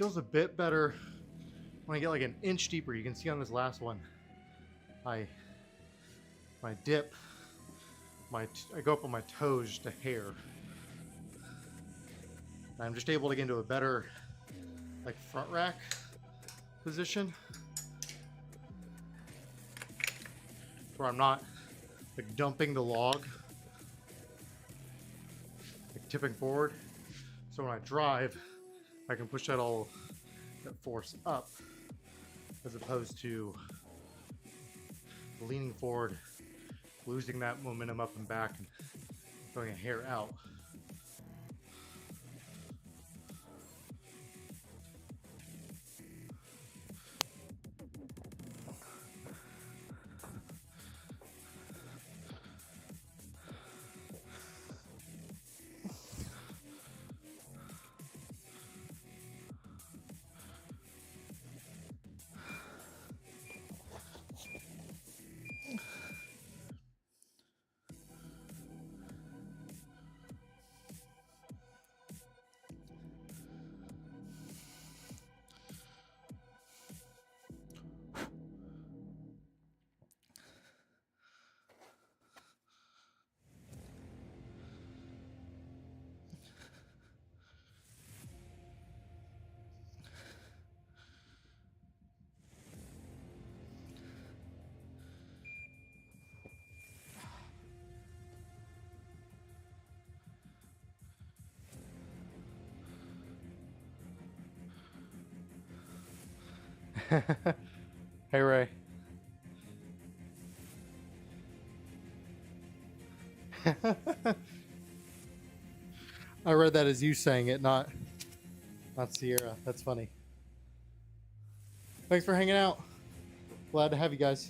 feels a bit better when I get like an inch deeper. You can see on this last one, I dip, I go up on my toes just a hair. And I'm just able to get into a better like front rack position where I'm not like dumping the log, like tipping forward. So when I drive, I can push that force up as opposed to leaning forward, losing that momentum up and back and going a hair out. Hey Ray. I read that as you saying it, not Sierra. That's funny. Thanks for hanging out. Glad to have you guys.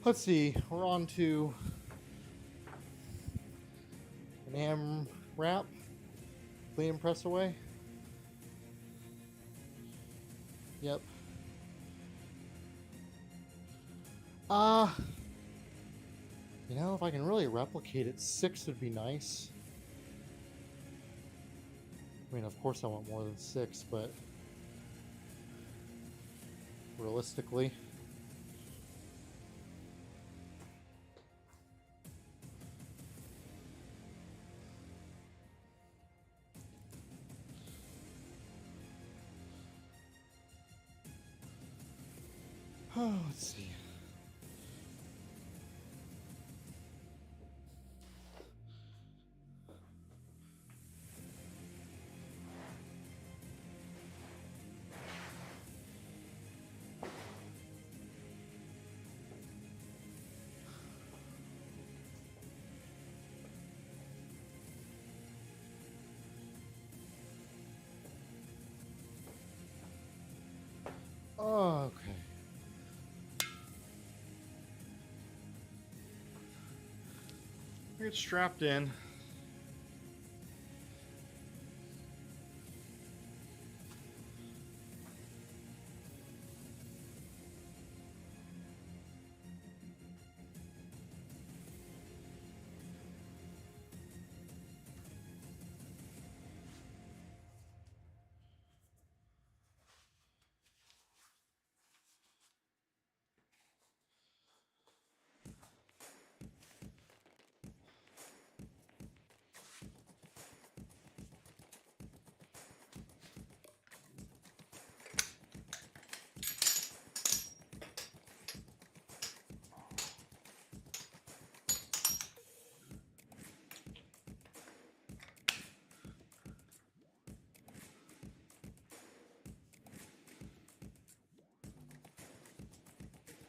Let's see. We're on to an AM wrap. Clean and press away. Yep. You know, if I can really replicate it, 6 would be nice. I mean, of course I want more than 6, but realistically. Oh, let's see. Oh, okay. Get strapped in.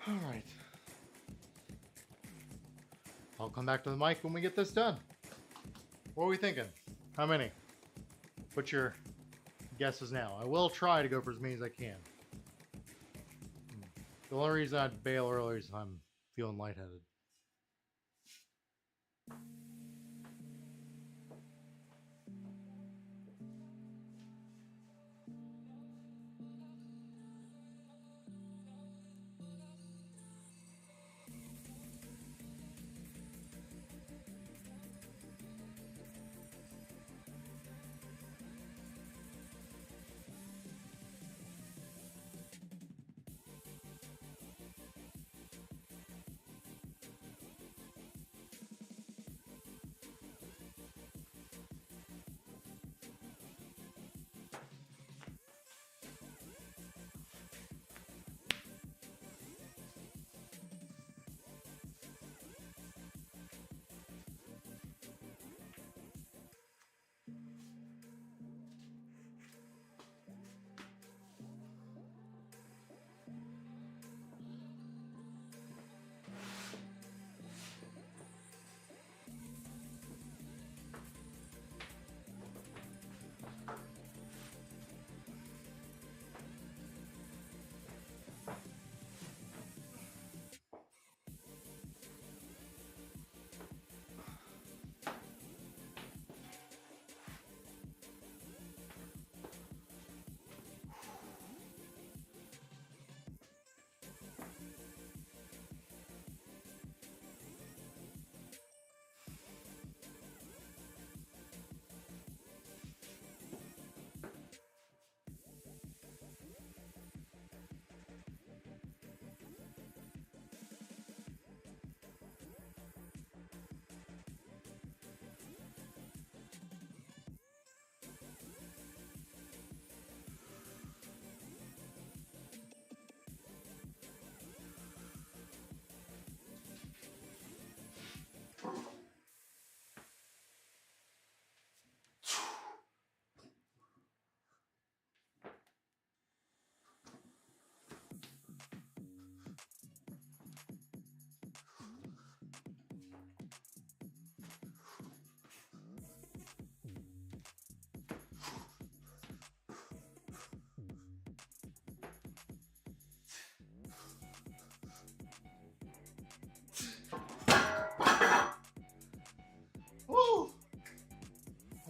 All right. I'll come back to the mic when we get this done. What are we thinking? How many? Put your guesses now. I will try to go for as many as I can. The only reason I'd bail earlier is I'm feeling lightheaded.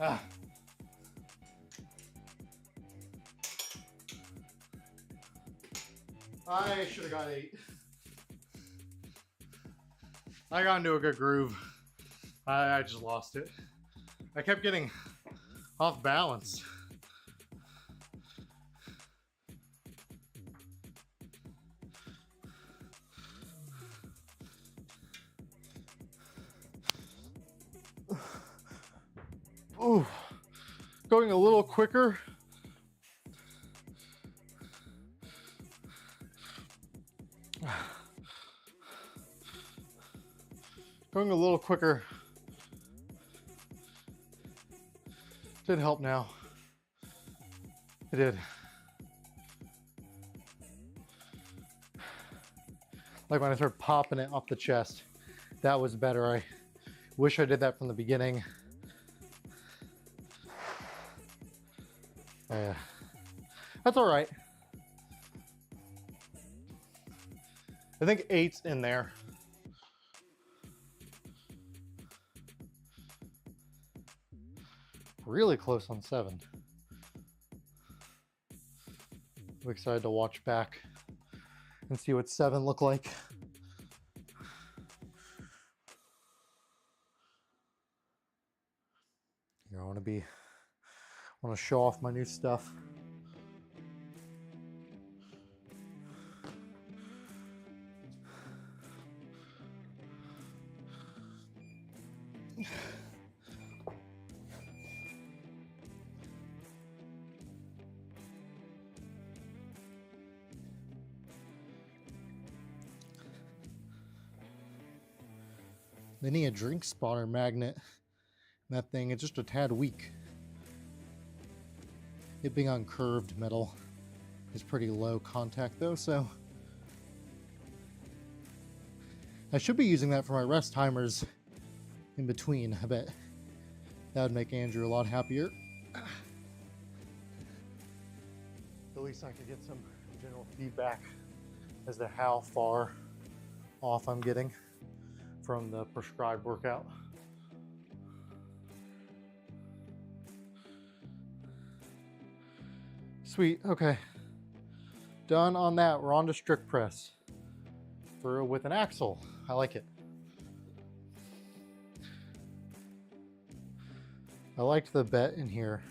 Ah. I should have got 8. I got into a good groove. I just lost it. I kept getting off balance. Ooh, going a little quicker. Going a little quicker did help now. It did. Like when I started popping it off the chest, that was better. I wish I did that from the beginning. Yeah, that's all right. I think 8's in there. Really close on 7. I'm excited to watch back and see what 7 look like. Here, I want to show off my new stuff. They need a drink spotter magnet. That thing is just a tad weak. It being on curved metal is pretty low contact though, so I should be using that for my rest timers in between. I bet that would make Andrew a lot happier. At least I could get some general feedback as to how far off I'm getting from the prescribed workout. Sweet, okay. Done on that. We're on to strict press with an axle. I like it. I liked the bet in here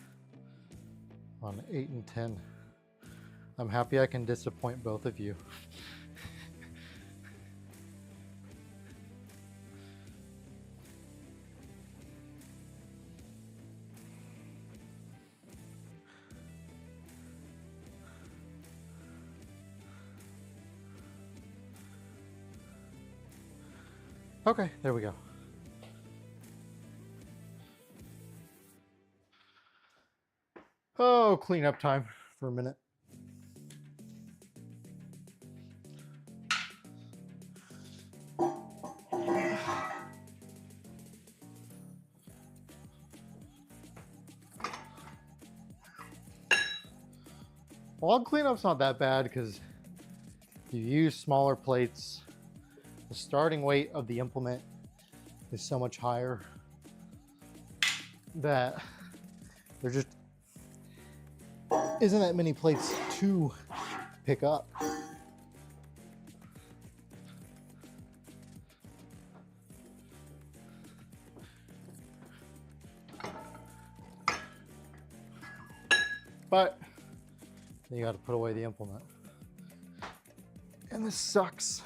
on 8 and 10. I'm happy I can disappoint both of you. Okay, there we go. Oh, cleanup time for a minute. Log cleanup's not that bad because you use smaller plates. The starting weight of the implement is so much higher that there just isn't that many plates to pick up. But then you got to put away the implement. And this sucks.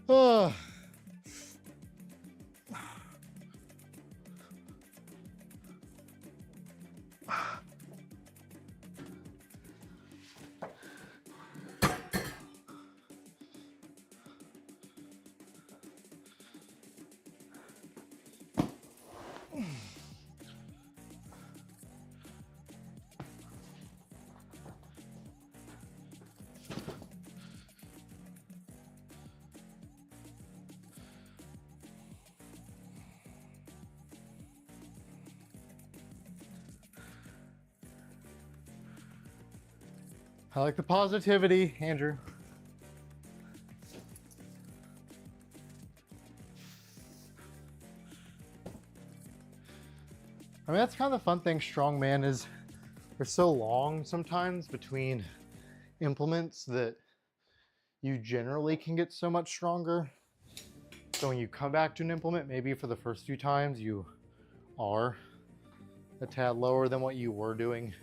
Oh. I like the positivity, Andrew. I mean, that's kind of the fun thing, strongman, is they're so long sometimes between implements that you generally can get so much stronger. So when you come back to an implement, maybe for the first few times you are a tad lower than what you were doing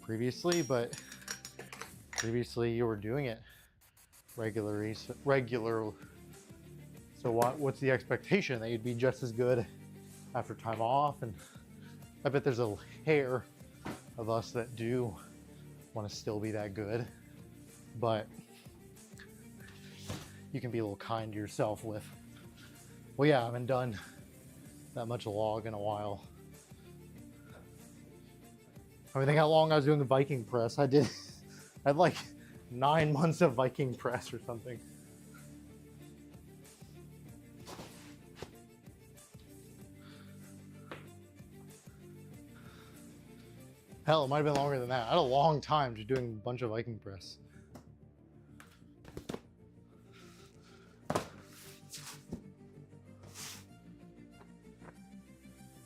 previously, but previously you were doing it regularly. So what's the expectation? That you'd be just as good after time off? And I bet there's a hair of us that do want to still be that good, but you can be a little kind to yourself with, well, yeah, I haven't done that much log in a while. I mean, think how long I was doing the Viking press. I had like 9 months of Viking press or something. Hell, it might have been longer than that. I had a long time just doing a bunch of Viking press.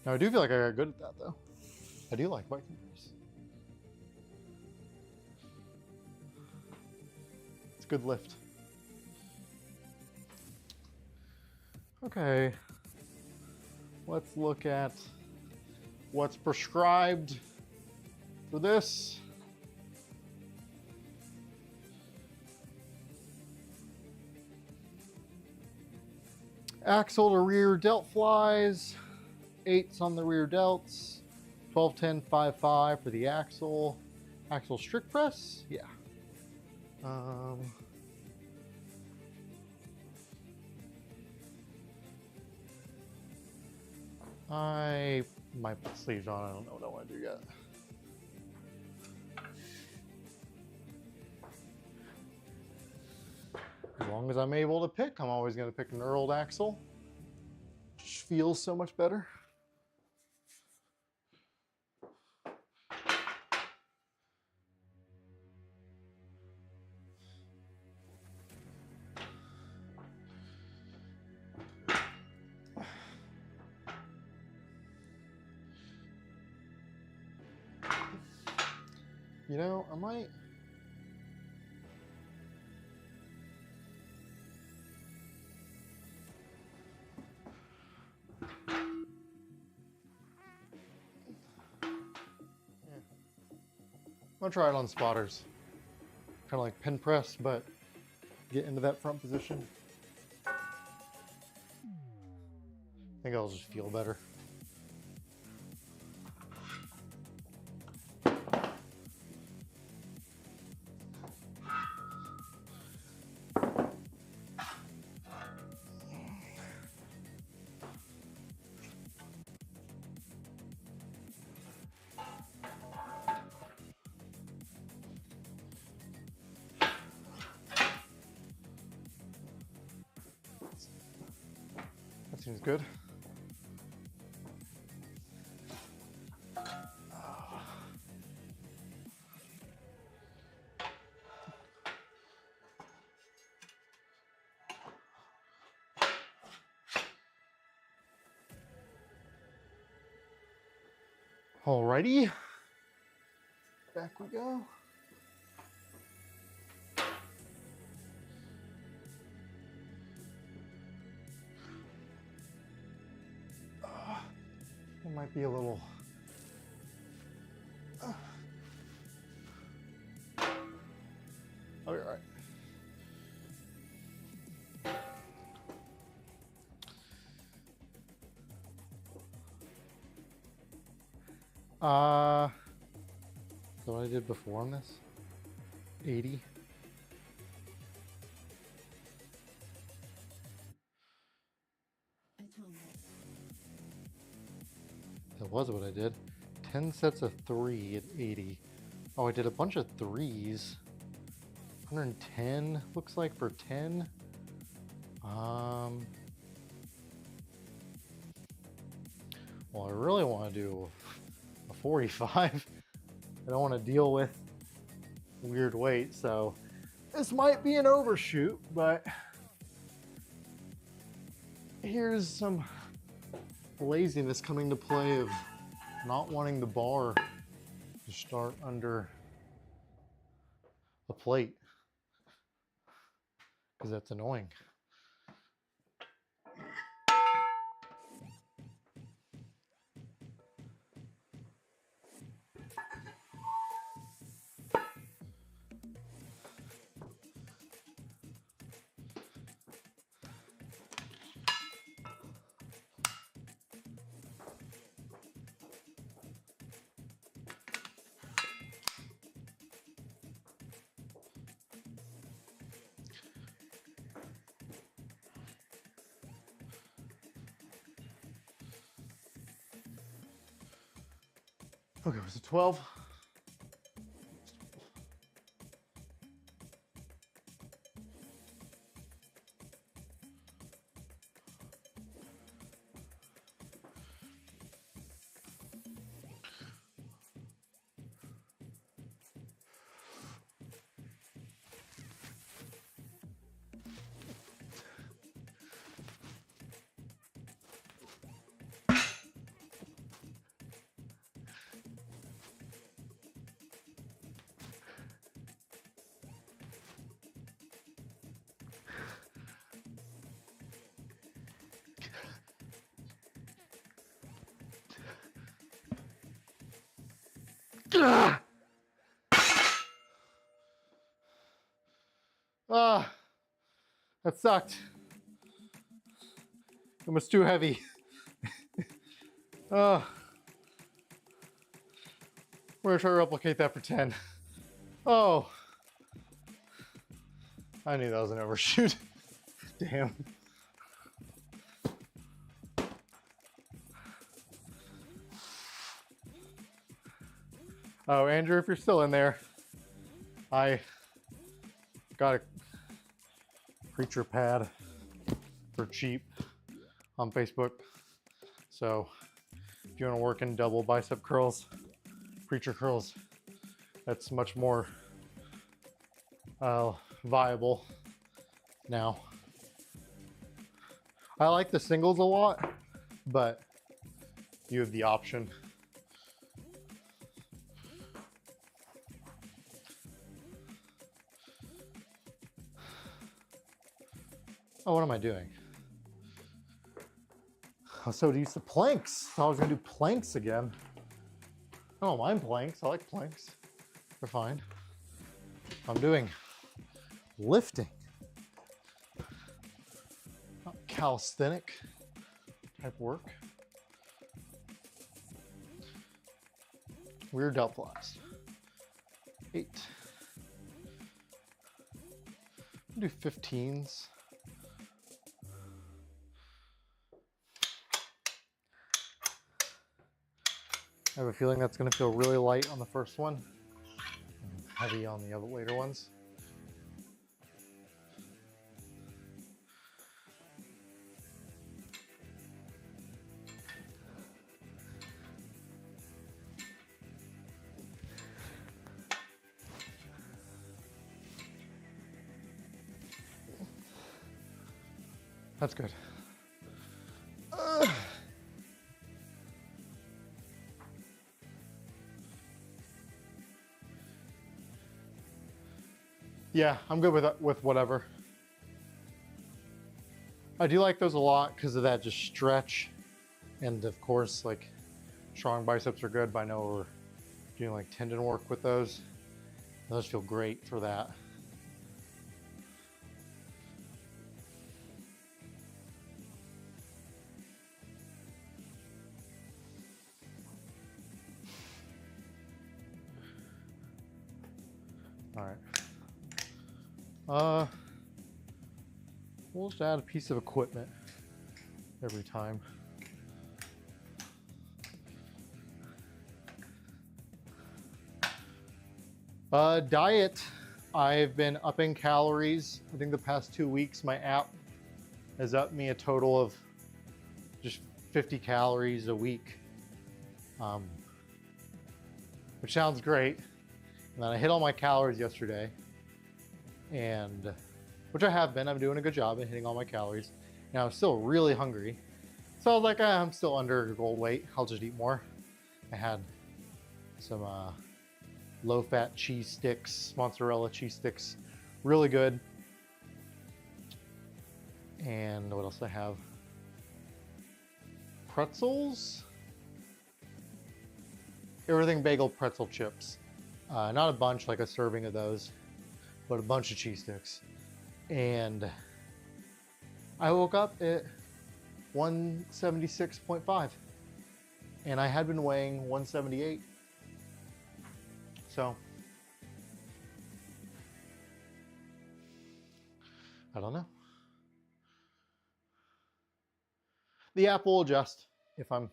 Now, I do feel like I got good at that, though. I do like Viking press. It's a good lift. Okay. Let's look at what's prescribed for this. Axle to rear delt flies, 8s on the rear delts, 12, 10, 5, 5 for the axle. Axle strict press, yeah. I might put sleeves on. I don't know what I want to do yet. As long as I'm able to pick, I'm always going to pick an knurled axle. Just feels so much better. You know, I might... I'll try it on spotters. Kind of like pin press, but get into that front position. I think I'll just feel better. Seems good. Alrighty, back we go. It might be a little... Oh, you're right. So what I did before on this? 80. That was what I did. 10 sets of 3 at 80. Oh, I did a bunch of 3s. 110 looks like for 10. Well, I really want to do a 45. I don't want to deal with weird weight, so this might be an overshoot, but here's some laziness coming to play of not wanting the bar to start under a plate because that's annoying. Okay, was it 12? Ah, that sucked. It was too heavy. Oh, we're gonna try to replicate that for 10. Oh, I knew that was an overshoot. Damn. Oh, Andrew, if you're still in there, I got a preacher pad for cheap on Facebook. So if you want to work in double bicep curls, preacher curls, that's much more viable now. I like the singles a lot, but you have the option. Oh, what am I doing? I was so used to planks. I was gonna do planks again. I don't mind planks. I like planks. They're fine. I'm doing lifting. Not calisthenic type work. Rear delt flies. 8. Do 15s. I have a feeling that's going to feel really light on the first one, and heavy on the other later ones. That's good. Yeah, I'm good with whatever. I do like those a lot because of that just stretch. And of course, like strong biceps are good, but I know we're doing like tendon work with those. Those feel great for that. All right. We'll just add a piece of equipment every time. Diet, I've been upping calories. I think the past 2 weeks, my app has upped me a total of just 50 calories a week, which sounds great. And then I hit all my calories yesterday, and which I have been. I'm doing a good job at hitting all my calories. Now I'm still really hungry, so I was like, I'm still under goal weight. I'll just eat more. I had some low-fat cheese sticks, mozzarella cheese sticks, really good. And what else do I have? Pretzels? Everything bagel pretzel chips. Not a bunch, like a serving of those, but a bunch of cheese sticks. And I woke up at 176.5, and I had been weighing 178. So I don't know. The app will adjust if I'm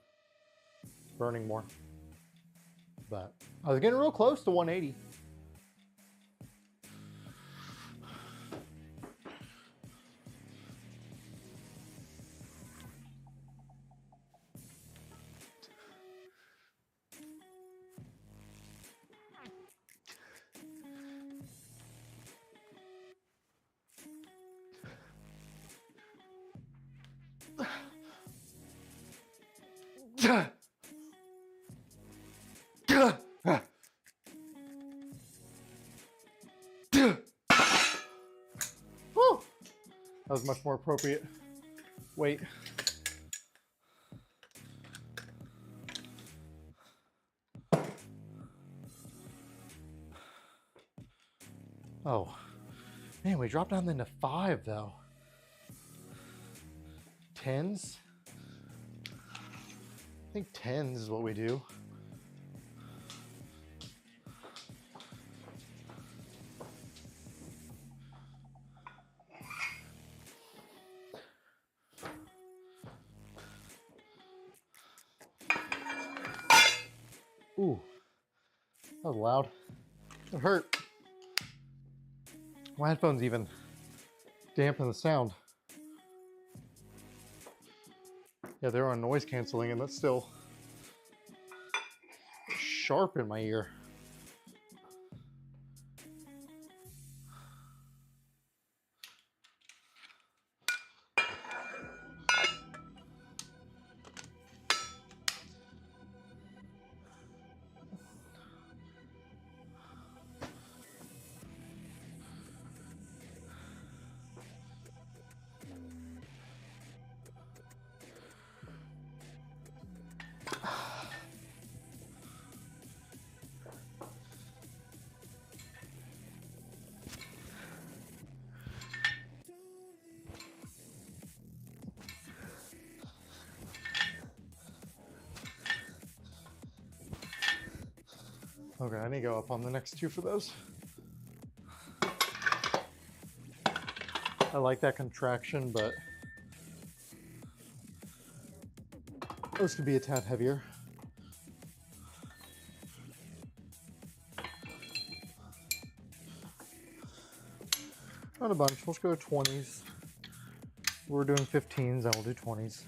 burning more. But I was getting real close to 180. Whew. That was much more appropriate weight. Oh, man, we dropped down into 5 though. 10s? I think 10s is what we do. Ooh, that was loud. It hurt. My headphones even dampen the sound. Yeah, they're on noise canceling, and that's still sharp in my ear. Okay, I need to go up on the next 2 for those. I like that contraction, but those could be a tad heavier. Not a bunch, let's go 20s. We're doing 15s, I will do 20s.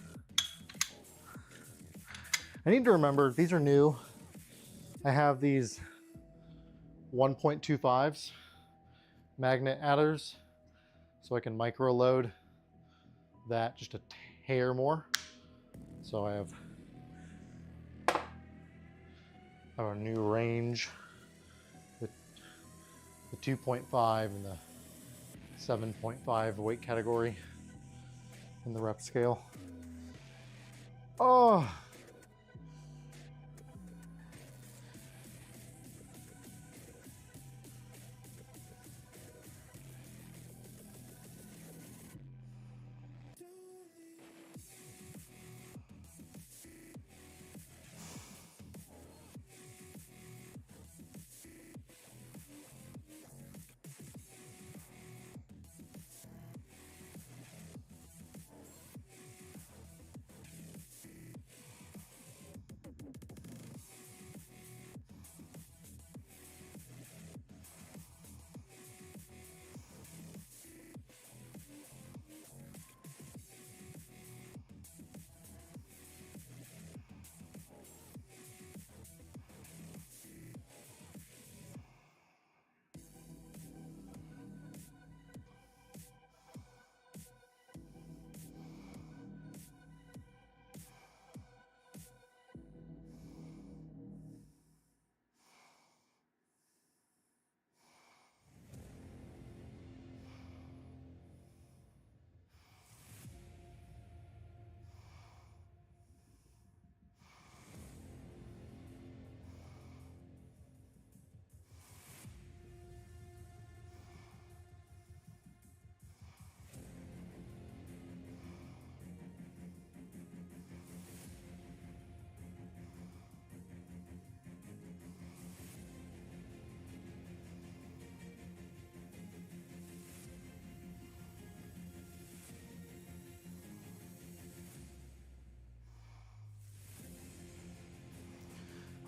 I need to remember, these are new. I have these 1.25s magnet adders, so I can micro load that just a hair more. So I have our new range, the 2.5 and the 7.5 weight category in the rep scale. Oh.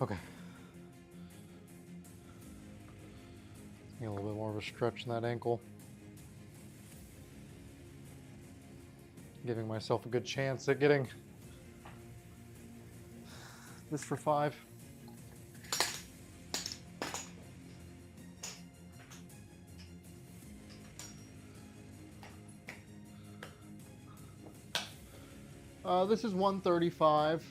Okay. Need a little bit more of a stretch in that ankle. Giving myself a good chance at getting this for 5. This is 135.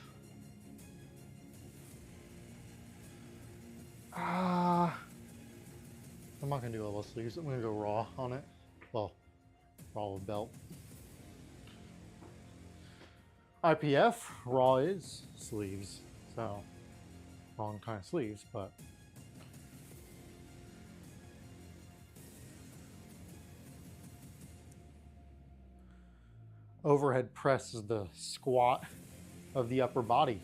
I'm not gonna do all those sleeves. I'm gonna go raw on it. Well, raw with belt. IPF, raw is sleeves. So, wrong kind of sleeves, but. Overhead press is the squat of the upper body.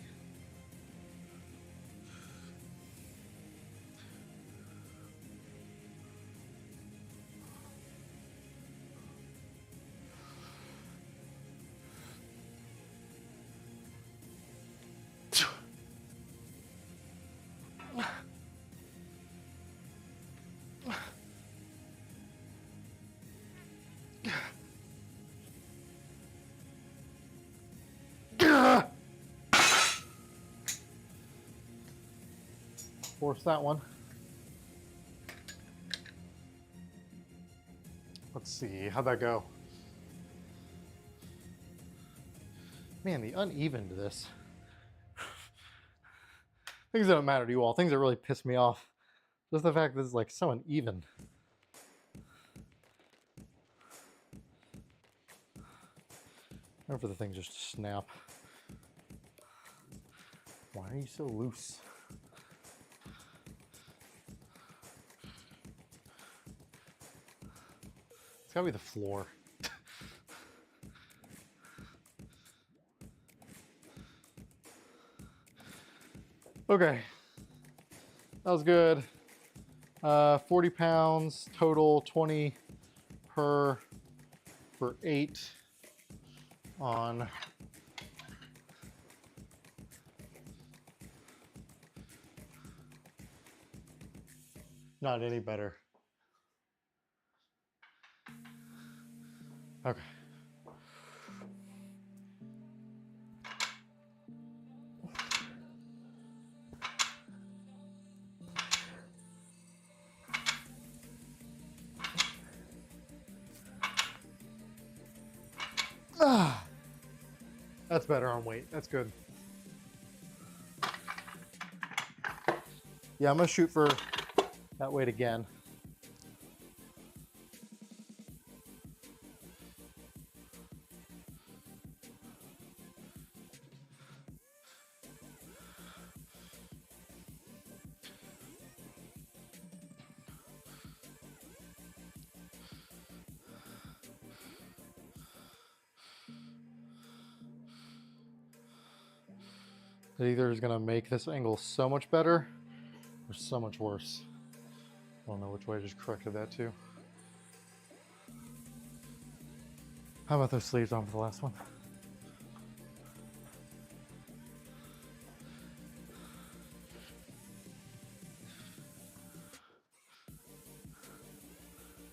Force that one. Let's see, how'd that go? Man, the uneven to this. Things that don't matter to you all. Things that really piss me off. Just the fact that it's like so uneven. Or for the thing just to snap. Why are you so loose? It's gotta be the floor. Okay, that was good. 40 pounds total, 20 per for 8 on not any better. Okay. That's better on weight. That's good. Yeah, I'm gonna shoot for that weight again. It either is gonna make this angle so much better or so much worse. I don't know which way I just corrected that to. How about those sleeves on for the last one?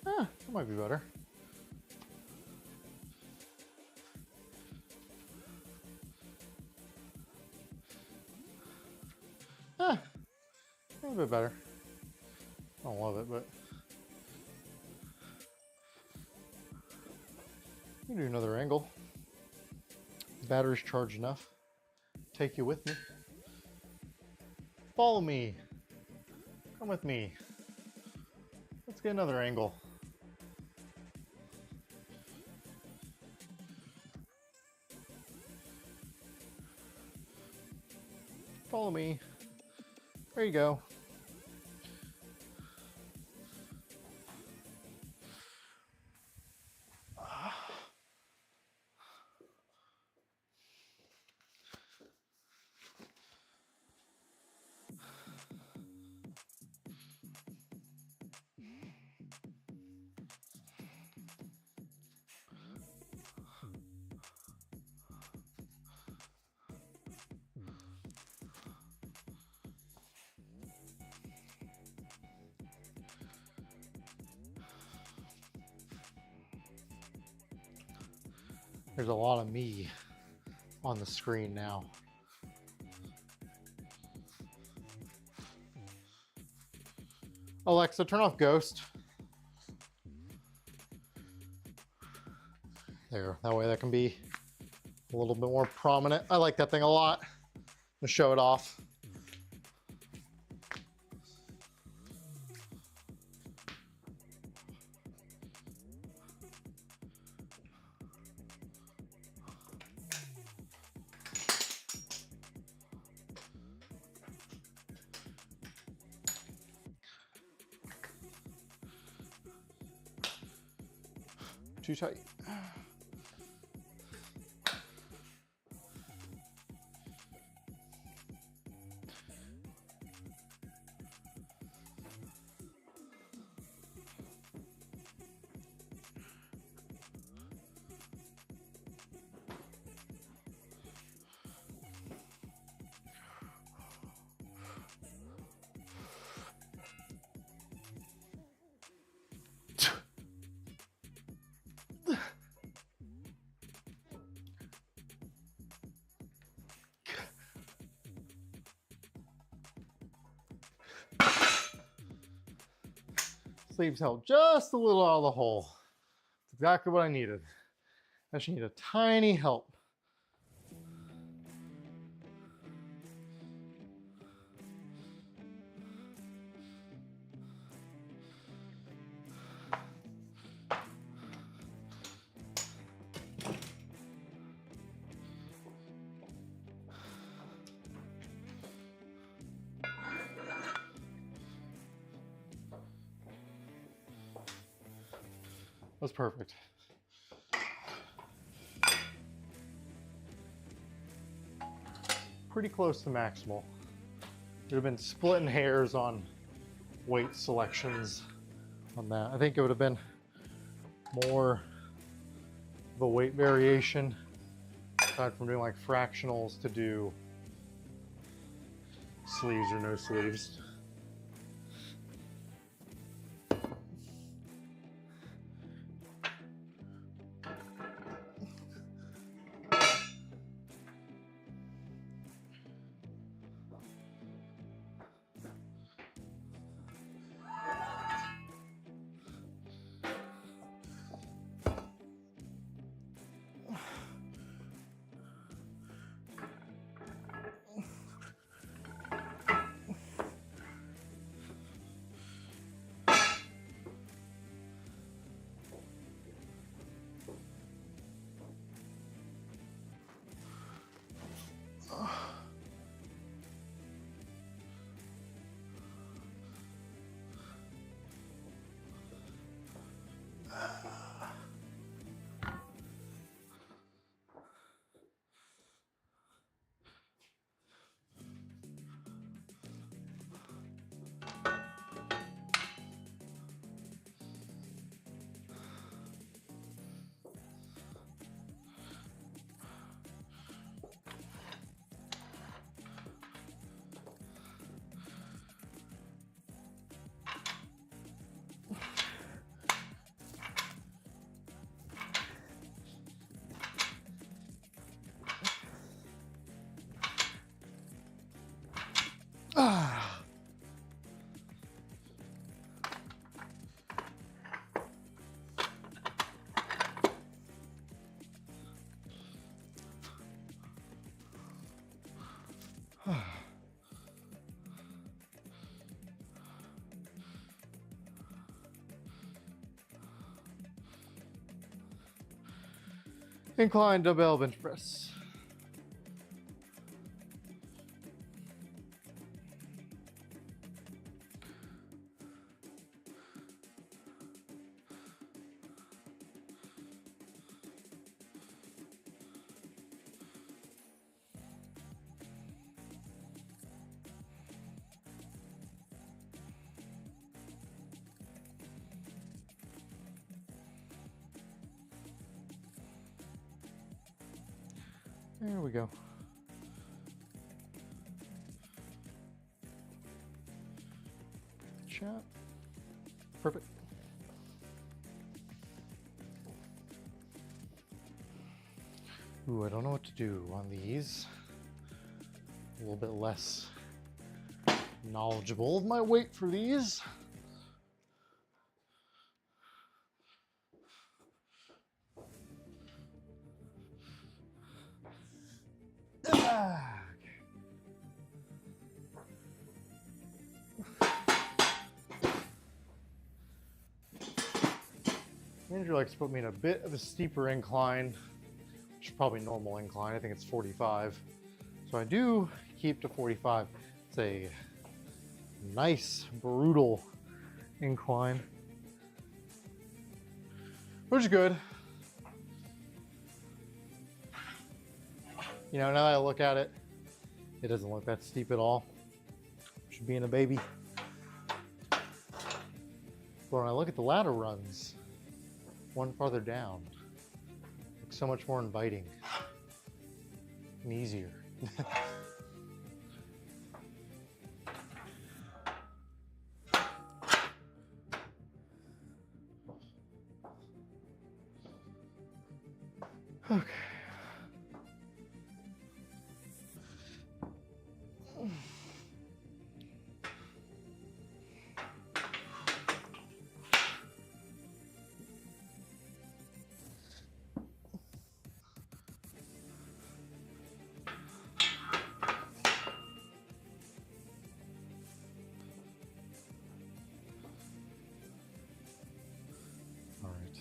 That might be better. A little bit better. I don't love it, but you can do another angle. The battery's charged enough. Take you with me. Follow me. Come with me. Let's get another angle. Follow me. There you go. There's a lot of me on the screen now. Alexa, turn off Ghost. There, that way that can be a little bit more prominent. I like that thing a lot. I'm gonna show it off. Too tight. Sleeves held just a little out of the hole. It's exactly what I needed. I just need a tiny help. That's perfect. Pretty close to maximal. Would have been splitting hairs on weight selections on that. I think it would have been more of a weight variation, aside from doing like fractionals, to do sleeves or no sleeves. Incline dumbbell bench press. There we go. Shot. Perfect. Ooh, I don't know what to do on these. A little bit less knowledgeable of my weight for these. Andrew likes to put me in a bit of a steeper incline, which is probably normal incline. I think it's 45. So I do keep to 45. It's a nice, brutal incline, which is good. You know, now that I look at it, it doesn't look that steep at all. Should be in a baby. But when I look at the ladder runs, one farther down, looks so much more inviting and easier. Okay. All right.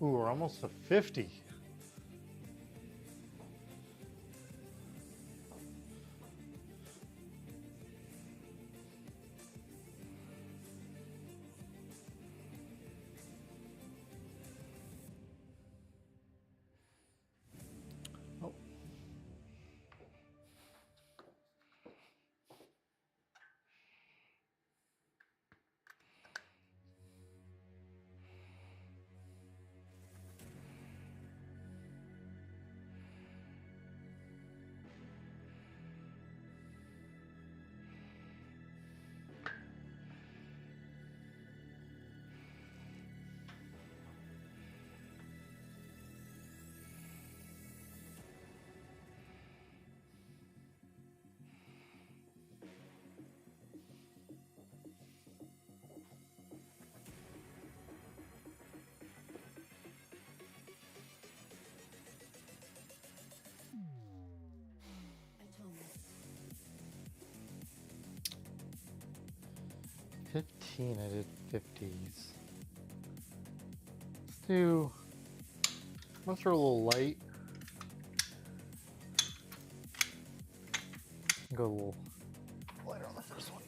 Ooh, we're almost to 50. Oh. I did 50s. Let's do, once they're a little light, go a little lighter on the first one.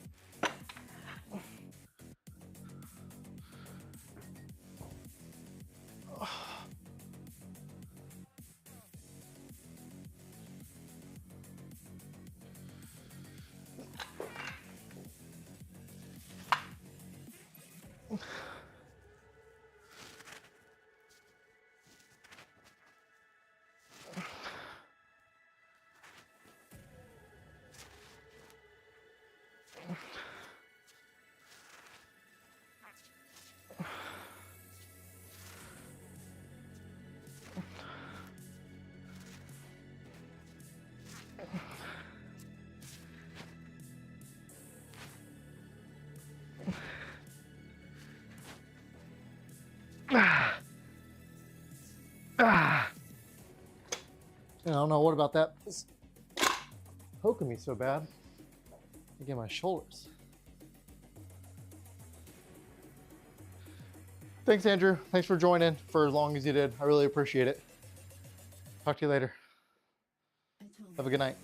I don't know what about that is poking me so bad. Again, my shoulders. Thanks, Andrew. Thanks for joining for as long as you did. I really appreciate it. Talk to you later. Have a good night.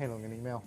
handling an email.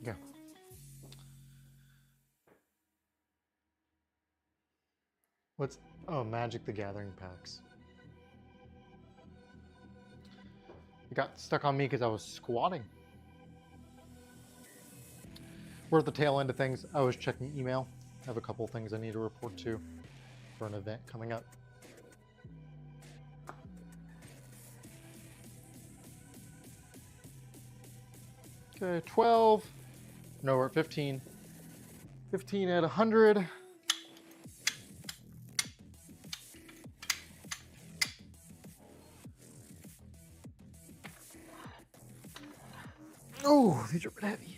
Go. What's... Oh, Magic the Gathering packs. It got stuck on me because I was squatting. We're at the tail end of things. I was checking email. I have a couple of things I need to report to for an event coming up. Okay, 12. No, we're at 15. 15 at 100. Oh, these are a bit heavy.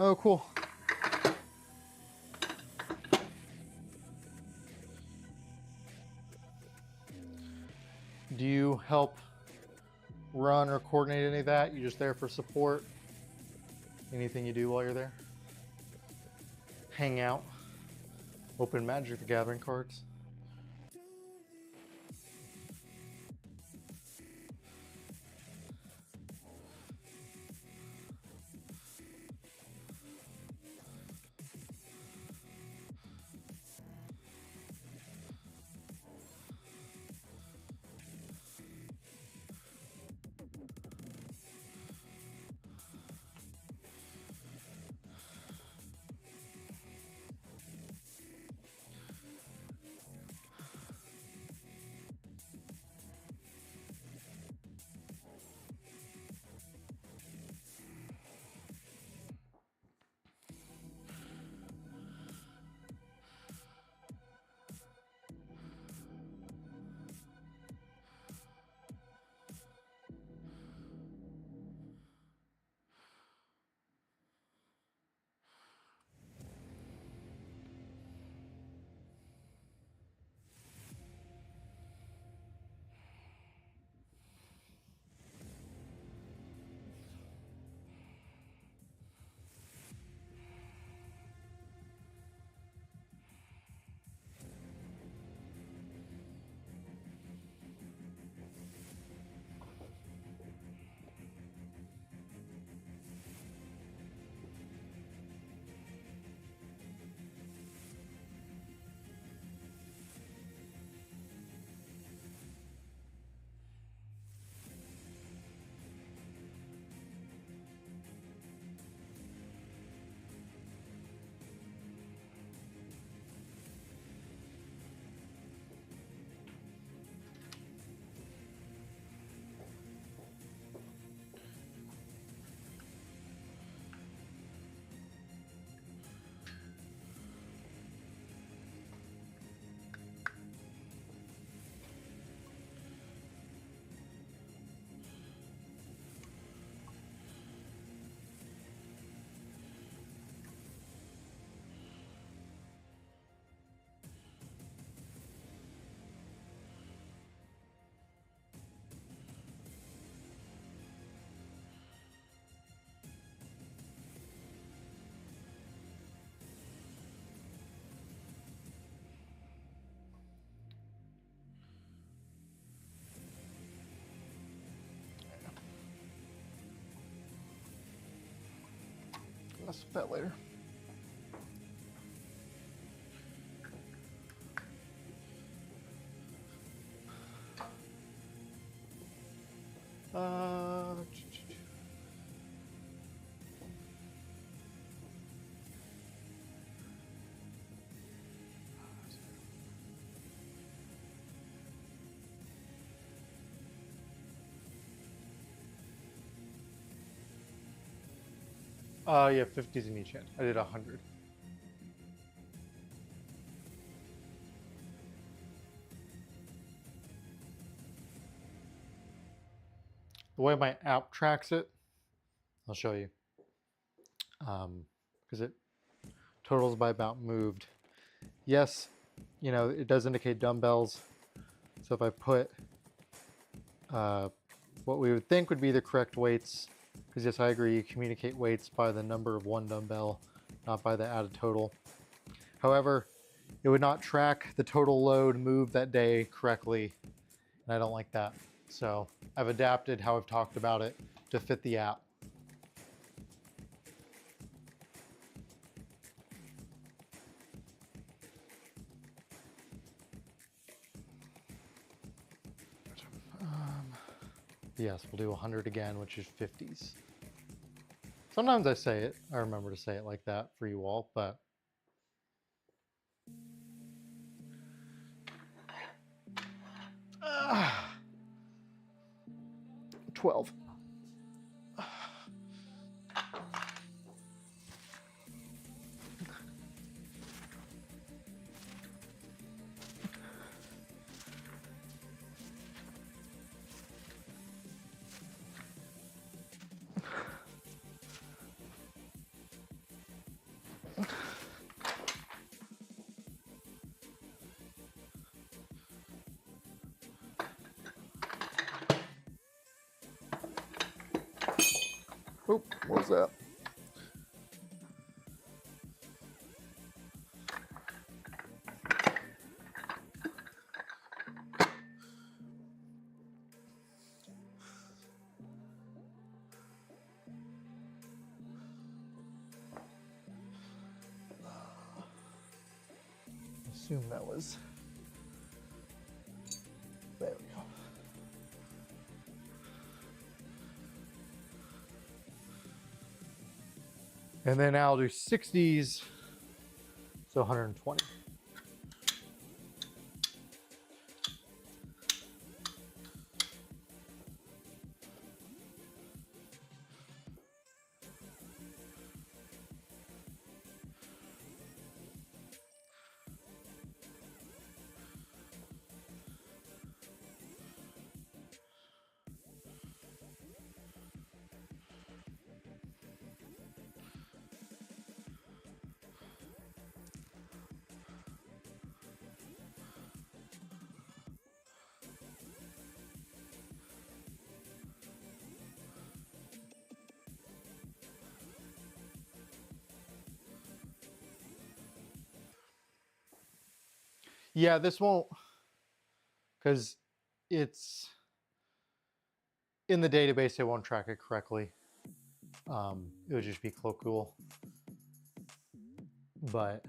Oh, cool. Do you help run or coordinate any of that? You just there for support? Anything you do while you're there? Hang out? Open Magic the Gathering cards? Let's do that later. Uh, yeah, 50s in each hand. I did 100. The way my app tracks it, I'll show you. Because it totals by amount moved. Yes, you know, it does indicate dumbbells. So if I put what we would think would be the correct weights, because yes, I agree, you communicate weights by the number of one dumbbell, not by the added total. However, it would not track the total load moved that day correctly, and I don't like that. So I've adapted how I've talked about it to fit the app. Yes, we'll do 100 again, which is 50s. Sometimes I say it, I remember to say it like that for you all, but 12. Oop, what was that? assume that was, there we go. And then I'll do 60s, so 120. Yeah, this won't, because it's in the database, it won't track it correctly. It would just be colloquial. But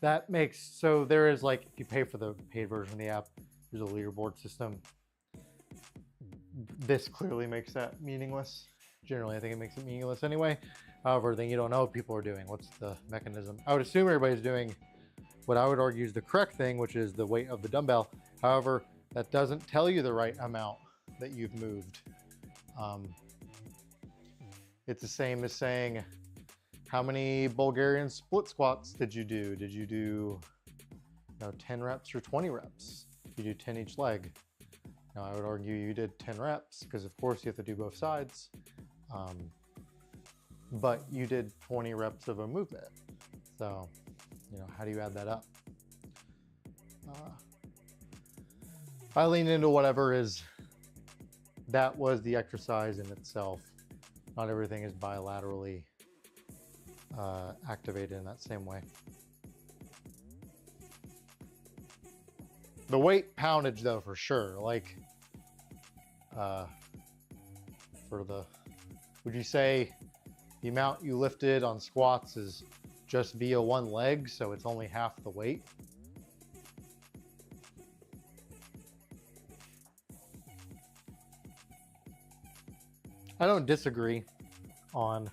that makes, so there is like, if you pay for the paid version of the app, there's a leaderboard system. This clearly makes that meaningless. Generally, I think it makes it meaningless anyway. However, then you don't know what people are doing. What's the mechanism? I would assume everybody's doing what I would argue is the correct thing, which is the weight of the dumbbell. However, that doesn't tell you the right amount that you've moved. It's the same as saying, how many Bulgarian split squats did you do? Did you do 10 reps or 20 reps? You do 10 each leg. Now I would argue you did 10 reps because of course you have to do both sides. But you did 20 reps of a movement. So, how do you add that up? I lean into whatever is, that was the exercise in itself. Not everything is bilaterally activated in that same way. The weight poundage though, for sure, like for the, would you say the amount you lifted on squats is just via one leg, so it's only half the weight? I don't disagree on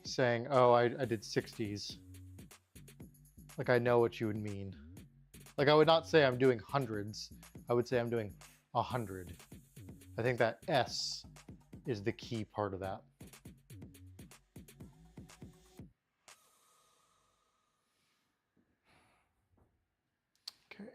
saying, oh, I did 60s. Like, I know what you would mean. Like, I would not say I'm doing hundreds. I would say I'm doing 100. I think that S is the key part of that. Okay.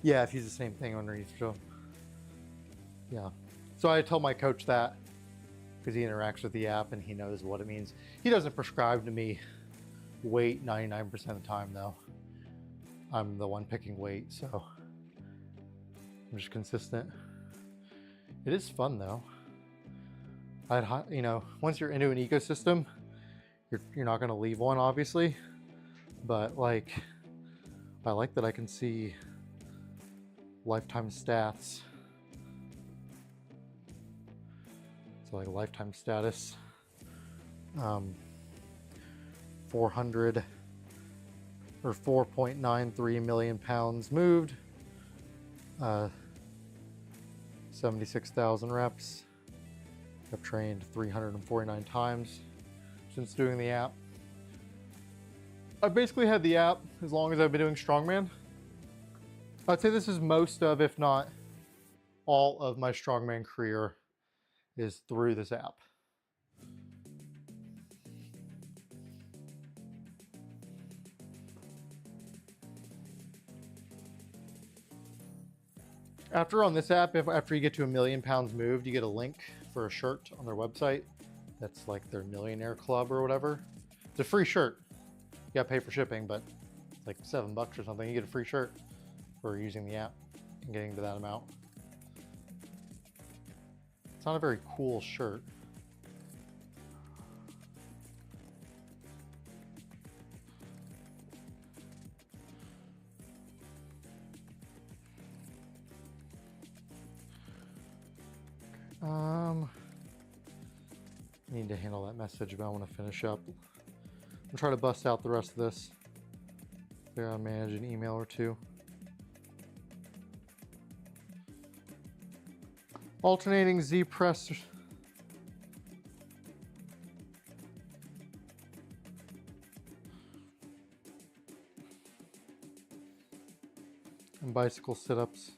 Yeah, if he's the same thing underneath Joe. Yeah. So I tell my coach that because he interacts with the app and he knows what it means. He doesn't prescribe to me weight 99% of the time though. I'm the one picking weight, so I'm just consistent. It is fun though. Once you're into an ecosystem, you're not going to leave one, obviously, but like, I like that I can see lifetime stats. So like lifetime status, 400 or 4.93 million pounds moved, 76,000 reps. I've trained 349 times since doing the app. I've basically had the app as long as I've been doing strongman. I'd say this is most of, if not all of my strongman career is through this app. After on this app, after you get to 1,000,000 pounds moved, you get a link for a shirt on their website. That's like their millionaire club or whatever. It's a free shirt. You gotta pay for shipping, but it's like $7 or something. You get a free shirt for using the app and getting to that amount. It's not a very cool shirt. Need to handle that message, but I want to finish up. I'm trying to bust out the rest of this. There, I'll manage an email or two. Alternating Z press. And bicycle sit-ups.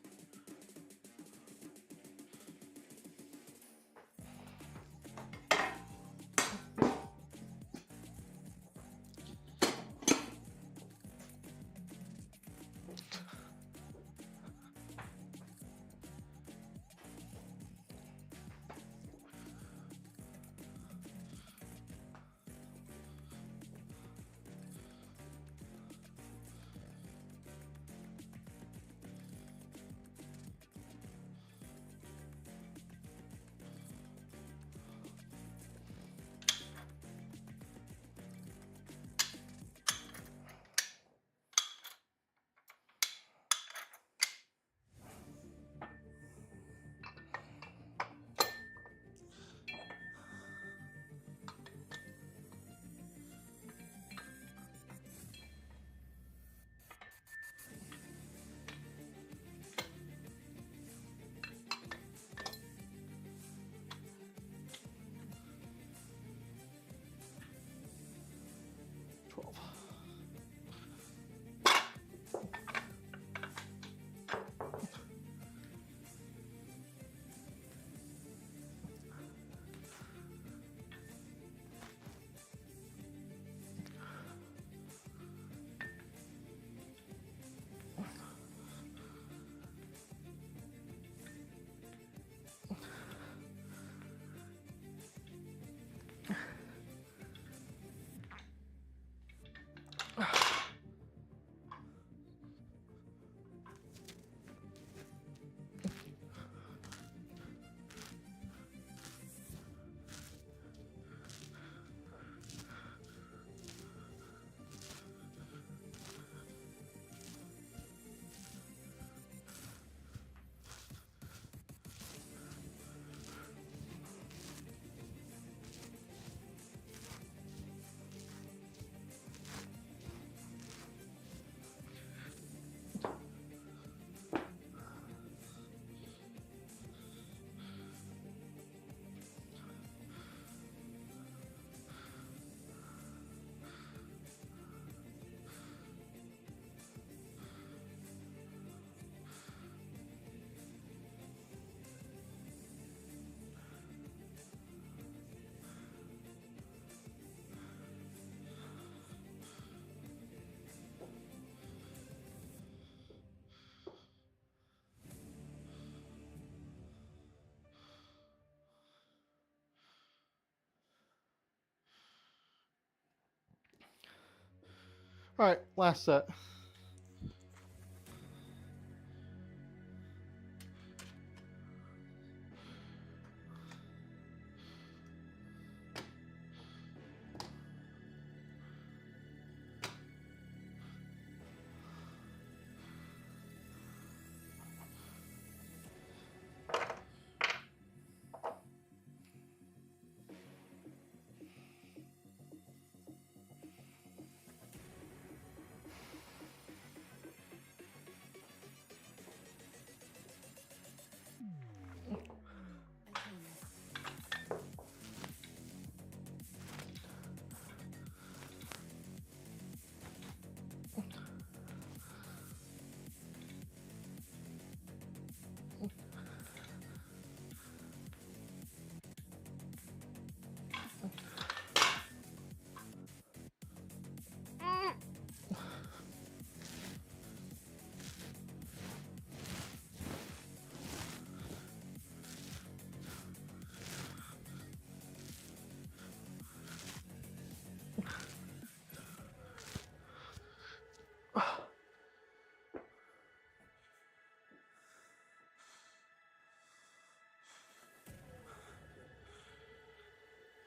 All right, last set.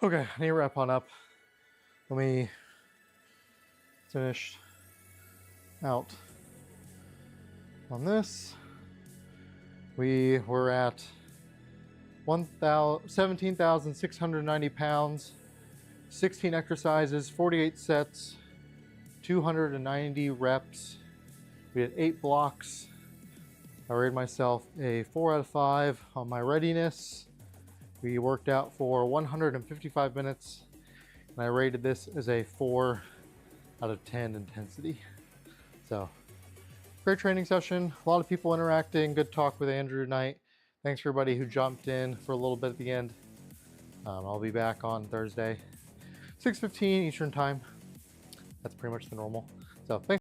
Okay, I need to wrap on up. Let me finish out on this. We were at 17,690 pounds, 16 exercises, 48 sets, 290 reps. We had 8 blocks. I rated myself a 4 out of 5 on my readiness. We worked out for 155 minutes, and I rated this as a 4 out of 10 intensity. So, great training session. A lot of people interacting. Good talk with Andrew tonight. Thanks for everybody who jumped in for a little bit at the end. I'll be back on Thursday, 6:15 Eastern time. That's pretty much the normal. So, thanks.